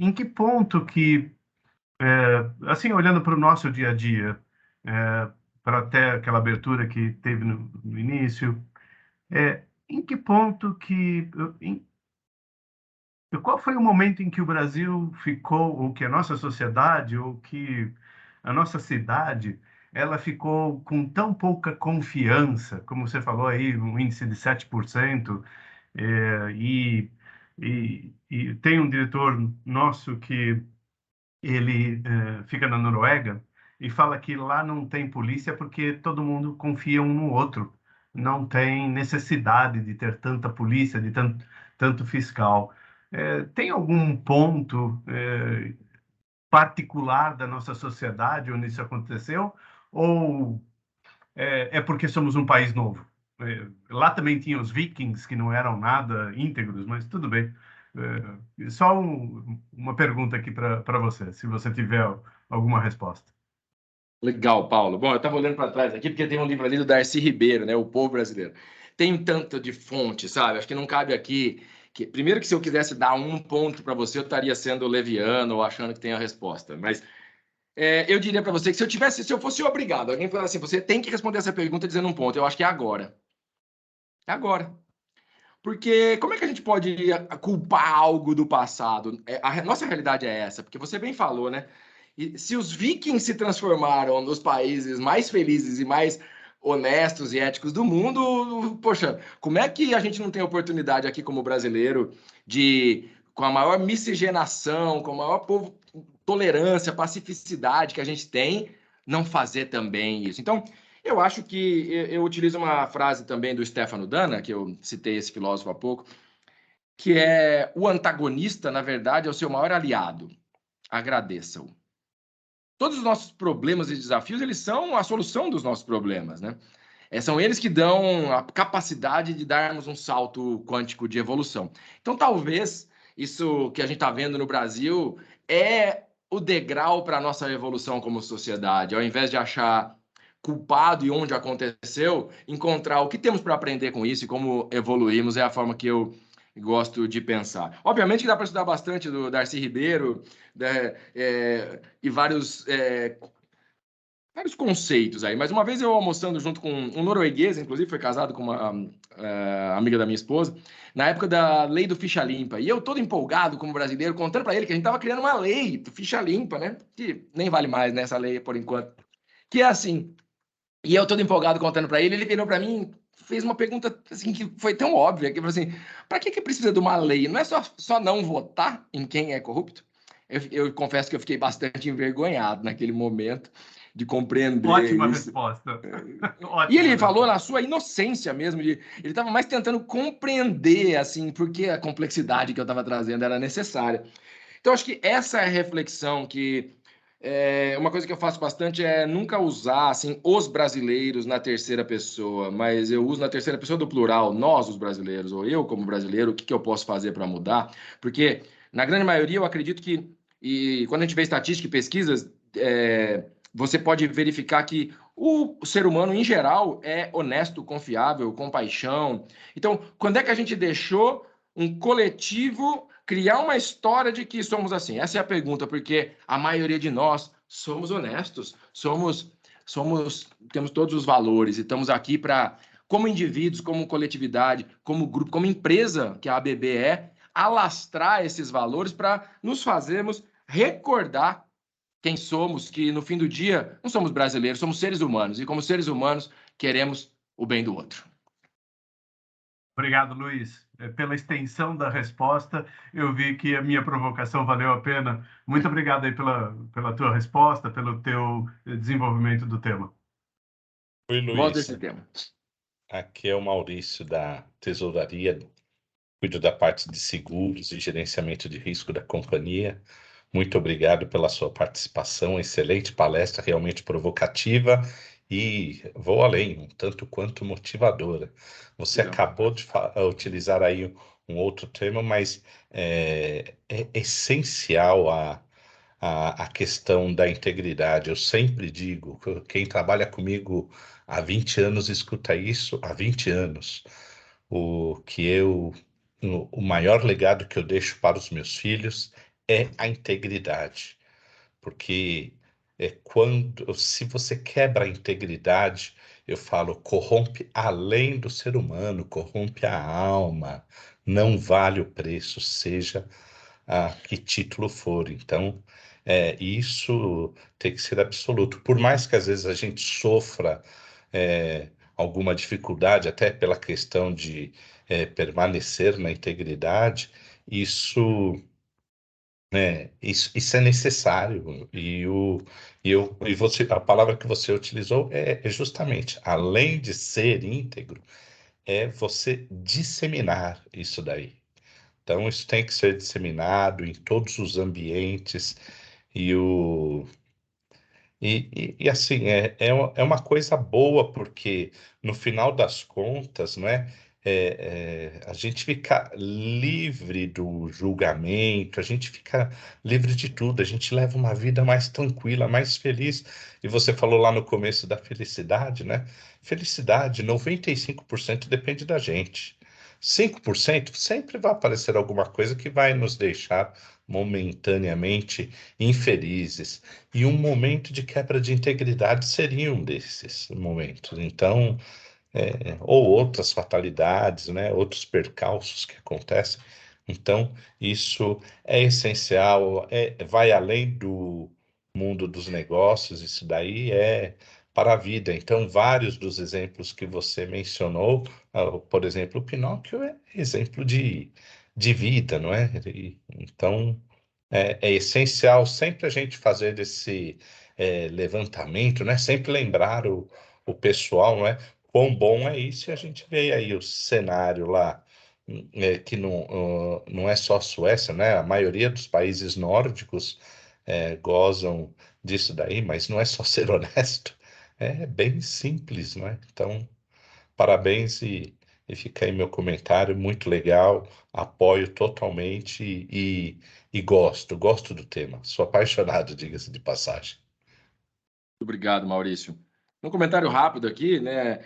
em que ponto que, assim, olhando para o nosso dia a dia, para até aquela abertura que teve no início, em que ponto que... Qual foi o momento em que o Brasil ficou, ou que a nossa sociedade, ou que a nossa cidade, ela ficou com tão pouca confiança, como você falou aí, um índice de 7%, e tem um diretor nosso que ele fica na Noruega e fala que lá não tem polícia porque todo mundo confia um no outro. Não tem necessidade de ter tanta polícia, de tanto fiscal. Tem algum ponto particular da nossa sociedade onde isso aconteceu? Ou é porque somos um país novo? Lá também tinha os vikings, que não eram nada íntegros, mas tudo bem. Só uma pergunta aqui para você, se você tiver alguma resposta. Legal, Paulo. Bom, eu estava olhando para trás aqui porque tem um livro ali do Darcy Ribeiro, né? O Povo Brasileiro. Tem um tanto de fonte, sabe? Acho que não cabe aqui. Primeiro que se eu quisesse dar um ponto para você, eu estaria sendo leviano ou achando que tem a resposta. Mas eu diria para você que se eu fosse obrigado, alguém falasse assim, você tem que responder essa pergunta dizendo um ponto. Eu acho que é agora. É agora. Porque como é que a gente pode culpar algo do passado? A nossa realidade é essa, porque você bem falou, né? E se os vikings se transformaram nos países mais felizes e mais honestos e éticos do mundo, poxa, como é que a gente não tem oportunidade aqui como brasileiro de, com a maior miscigenação, com a maior tolerância, pacificidade que a gente tem, não fazer também isso? Então, eu acho que eu utilizo uma frase também do Stefano Danna, que eu citei esse filósofo há pouco, que é: o antagonista, na verdade, é o seu maior aliado. Agradeça-o. Todos os nossos problemas e desafios, eles são a solução dos nossos problemas, né? São eles que dão a capacidade de darmos um salto quântico de evolução. Então, talvez isso que a gente está vendo no Brasil é o degrau para a nossa evolução como sociedade. Ao invés de achar culpado e onde aconteceu, encontrar o que temos para aprender com isso e como evoluirmos é a forma que eu gosto de pensar. Obviamente que dá para estudar bastante do Darcy Ribeiro, né, e vários conceitos aí. Mas uma vez eu almoçando junto com um norueguês, inclusive foi casado com uma amiga da minha esposa, na época da lei do ficha limpa. E eu todo empolgado como brasileiro, contando para ele que a gente estava criando uma lei do ficha limpa, né? Que nem vale mais nessa lei por enquanto. Que é assim. E eu todo empolgado contando para ele virou para mim, fez uma pergunta assim que foi tão óbvia, que falou assim: para que precisa de uma lei? Não é só não votar em quem é corrupto? Eu confesso que eu fiquei bastante envergonhado naquele momento de compreender Ótima isso. Resposta. E ele falou na sua inocência mesmo, ele estava mais tentando compreender assim, porque a complexidade que eu estava trazendo era necessária. Então, acho que essa é a reflexão que uma coisa que eu faço bastante é nunca usar assim os brasileiros na terceira pessoa, mas eu uso na terceira pessoa do plural, nós os brasileiros, ou eu como brasileiro, o que eu posso fazer para mudar? Porque na grande maioria eu acredito que, e quando a gente vê estatística e pesquisas, você pode verificar que o ser humano em geral é honesto, confiável, com paixão. Então, quando é que a gente deixou um coletivo criar uma história de que somos assim? Essa é a pergunta, porque a maioria de nós somos honestos, temos todos os valores e estamos aqui para, como indivíduos, como coletividade, como grupo, como empresa que a ABB alastrar esses valores para nos fazermos recordar quem somos, que no fim do dia não somos brasileiros, somos seres humanos e como seres humanos queremos o bem do outro. Obrigado, Luiz. Pela extensão da resposta, eu vi que a minha provocação valeu a pena. Muito obrigado aí pela tua resposta, pelo teu desenvolvimento do tema. Oi, Luiz. Gosto desse tema. Aqui é o Maurício da Tesouraria, cuido da parte de seguros e gerenciamento de risco da companhia. Muito obrigado pela sua participação, excelente palestra, realmente provocativa e vou além, um tanto quanto motivadora. Você acabou de utilizar aí um outro termo, mas é essencial a questão da integridade. Eu sempre digo, quem trabalha comigo há 20 anos escuta isso há 20 anos. O maior legado que eu deixo para os meus filhos é a integridade, porque se você quebra a integridade, eu falo, corrompe além do ser humano, corrompe a alma, não vale o preço, seja a que título for. Então, isso tem que ser absoluto. Por mais que às vezes a gente sofra alguma dificuldade, até pela questão de permanecer na integridade, isso é necessário. A palavra que você utilizou é justamente, além de ser íntegro, é você disseminar isso daí. Então, isso tem que ser disseminado em todos os ambientes assim, é uma coisa boa, porque no final das contas, não é? A gente fica livre do julgamento, a gente fica livre de tudo, a gente leva uma vida mais tranquila, mais feliz. E você falou lá no começo da felicidade, né? Felicidade, 95% depende da gente. 5% sempre vai aparecer alguma coisa que vai nos deixar momentaneamente infelizes. E um momento de quebra de integridade seria um desses momentos. Então, ou outras fatalidades, né? Outros percalços que acontecem. Então, isso é essencial, vai além do mundo dos negócios, isso daí é para a vida. Então, vários dos exemplos que você mencionou, por exemplo, o Pinóquio é exemplo de vida, não é? Então, é essencial sempre a gente fazer esse levantamento, né? Sempre lembrar o pessoal, não é? Quão bom é isso, e a gente vê aí o cenário lá, que não é só a Suécia, né? A maioria dos países nórdicos gozam disso daí, mas não é só ser honesto, é bem simples, não é? Então, parabéns e fica aí meu comentário, muito legal, apoio totalmente e gosto do tema. Sou apaixonado, diga-se de passagem. Obrigado, Maurício. Um comentário rápido aqui, né?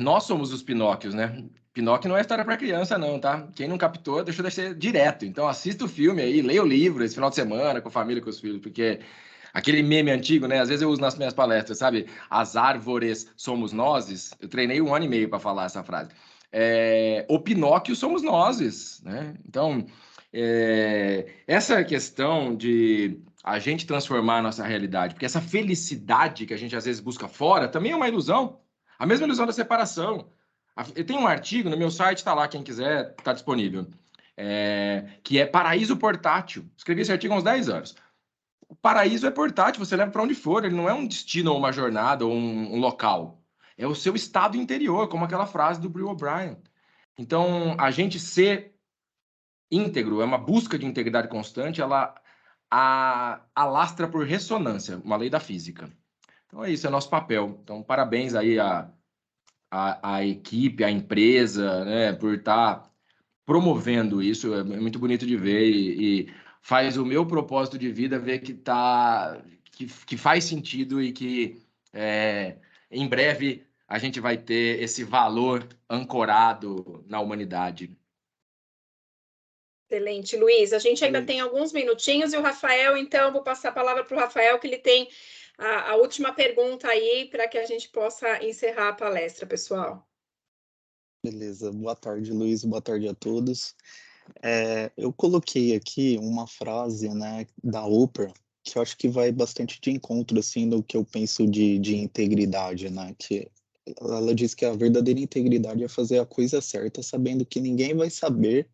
Nós somos os Pinóquios, né? Pinóquio não é história para criança, não, tá? Quem não captou, deixa eu descer direto. Então, assista o filme aí, leia o livro esse final de semana, com a família, com os filhos, porque aquele meme antigo, né? Às vezes eu uso nas minhas palestras, sabe? As árvores somos nozes. Eu treinei 1 ano e meio para falar essa frase. O Pinóquio somos nozes, né? Então, essa questão de a gente transformar a nossa realidade, porque essa felicidade que a gente às vezes busca fora também é uma ilusão. A mesma ilusão da separação. Eu tenho um artigo no meu site, está lá, quem quiser, está disponível, que é Paraíso Portátil. Escrevi esse artigo há uns 10 anos. O paraíso é portátil, você leva para onde for, ele não é um destino ou uma jornada ou um local. É o seu estado interior, como aquela frase do Bill O'Brien. Então, a gente ser íntegro, é uma busca de integridade constante, ela alastra por ressonância, uma lei da física. Então é isso, é nosso papel. Então, parabéns aí a equipe, a empresa, né, por estar promovendo isso. É muito bonito de ver e faz o meu propósito de vida ver que faz sentido e que em breve a gente vai ter esse valor ancorado na humanidade. Excelente, Luiz. A gente ainda tem alguns minutinhos e o Rafael, então, vou passar a palavra para o Rafael, que ele tem a última pergunta aí para que a gente possa encerrar a palestra, pessoal. Beleza. Boa tarde, Luiz. Boa tarde a todos. Eu coloquei aqui uma frase, né, da Oprah, que eu acho que vai bastante de encontro, assim, do que eu penso de integridade, né, que ela diz que a verdadeira integridade é fazer a coisa certa, sabendo que ninguém vai saber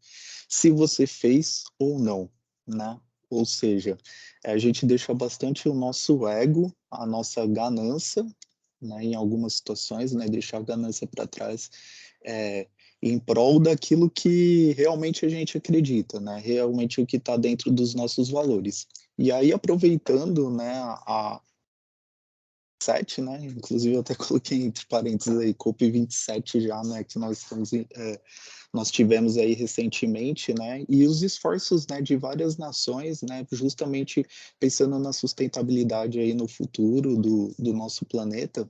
se você fez ou não, né? Ou seja, a gente deixa bastante o nosso ego, a nossa ganância, né, em algumas situações, né, deixar a ganância para trás, em prol daquilo que realmente a gente acredita, né? Realmente o que está dentro dos nossos valores. E aí, aproveitando, né, a 7, né? Inclusive eu até coloquei entre parênteses aí, COP27 já, né? Que nós tivemos aí recentemente, né? E os esforços, né, de várias nações, né? Justamente pensando na sustentabilidade aí no futuro do nosso planeta.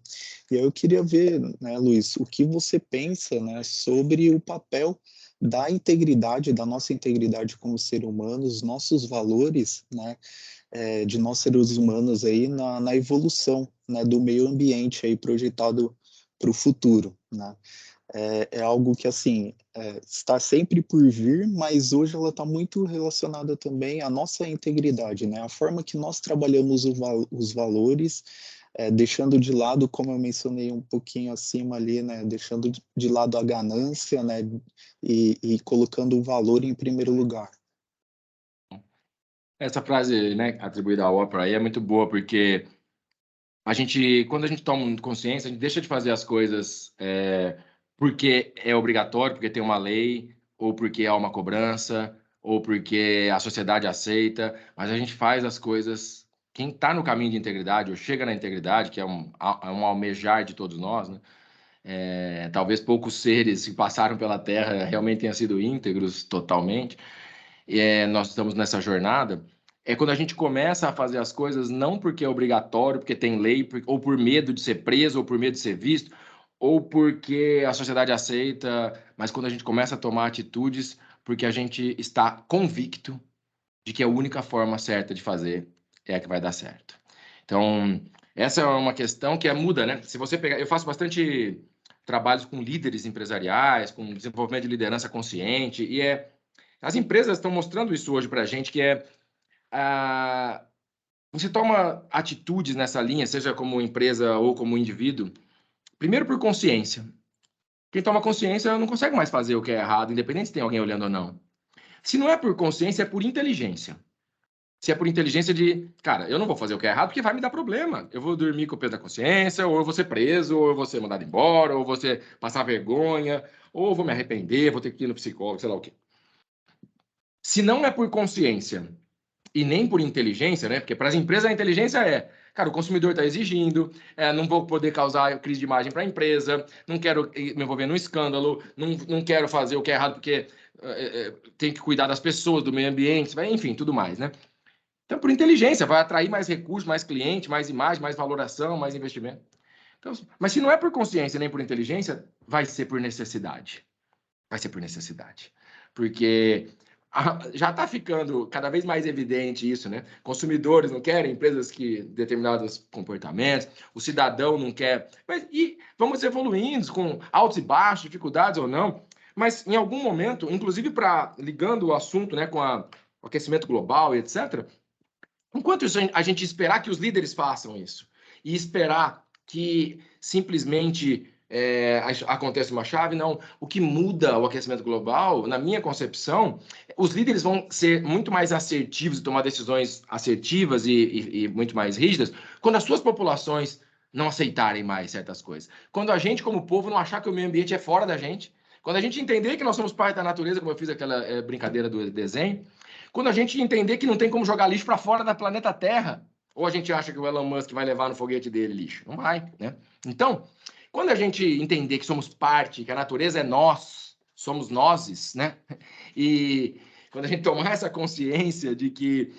E aí eu queria ver, né, Luiz, o que você pensa, né, sobre o papel da integridade, da nossa integridade como ser humano, os nossos valores, né, de nós seres humanos aí na evolução, né, do meio ambiente aí projetado para o futuro, né? É algo que, assim, está sempre por vir, mas hoje ela está muito relacionada também à nossa integridade, né? A forma que nós trabalhamos os valores, deixando de lado, como eu mencionei um pouquinho acima ali, né? Deixando de lado a ganância, né? E colocando o valor em primeiro lugar. Essa frase, né, atribuída à Oprah aí é muito boa, porque quando a gente toma consciência, a gente deixa de fazer as coisas porque é obrigatório, porque tem uma lei, ou porque há uma cobrança, ou porque a sociedade aceita, mas a gente faz as coisas. Quem está no caminho de integridade, ou chega na integridade, que é um almejar de todos nós, né? Talvez poucos seres que passaram pela Terra realmente tenham sido íntegros totalmente. Nós estamos nessa jornada. É quando a gente começa a fazer as coisas não porque é obrigatório, porque tem lei, ou por medo de ser preso, ou por medo de ser visto, ou porque a sociedade aceita, mas quando a gente começa a tomar atitudes porque a gente está convicto de que a única forma certa de fazer é a que vai dar certo. Então, essa é uma questão que muda, né? Se você pegar, eu faço bastante trabalhos com líderes empresariais, com desenvolvimento de liderança consciente, e as empresas estão mostrando isso hoje para a gente, que você toma atitudes nessa linha, seja como empresa ou como indivíduo, primeiro por consciência. Quem toma consciência não consegue mais fazer o que é errado, independente se tem alguém olhando ou não. Se não é por consciência, é por inteligência. Se é por inteligência cara, eu não vou fazer o que é errado porque vai me dar problema. Eu vou dormir com o peso da consciência, ou eu vou ser preso, ou eu vou ser mandado embora, ou eu vou passar vergonha, ou eu vou me arrepender, vou ter que ir no psicólogo, sei lá o quê. Se não é por consciência e nem por inteligência, né? Porque para as empresas a inteligência cara, o consumidor está exigindo, não vou poder causar crise de imagem para a empresa, não quero me envolver num escândalo, não quero fazer o que é errado porque tem que cuidar das pessoas, do meio ambiente, enfim, tudo mais, né? Então, por inteligência, vai atrair mais recursos, mais cliente, mais imagem, mais valoração, mais investimento. Então, mas se não é por consciência nem por inteligência, vai ser por necessidade. Vai ser por necessidade. Porque já está ficando cada vez mais evidente isso, né? Consumidores não querem, empresas que determinados comportamentos, o cidadão não quer. E vamos evoluindo com altos e baixos, dificuldades ou não. Mas em algum momento, inclusive ligando o assunto, né, com o aquecimento global e etc., enquanto isso, a gente esperar que os líderes façam isso e esperar que simplesmente aconteça uma chave, não. O que muda o aquecimento global, na minha concepção, os líderes vão ser muito mais assertivos e tomar decisões assertivas e muito mais rígidas quando as suas populações não aceitarem mais certas coisas. Quando a gente, como povo, não achar que o meio ambiente é fora da gente. Quando a gente entender que nós somos parte da natureza, como eu fiz aquela brincadeira do desenho, quando a gente entender que não tem como jogar lixo para fora da planeta Terra, ou a gente acha que o Elon Musk vai levar no foguete dele lixo? Não vai, né? Então, quando a gente entender que somos parte, que a natureza é nós, somos nozes, né? E quando a gente tomar essa consciência de que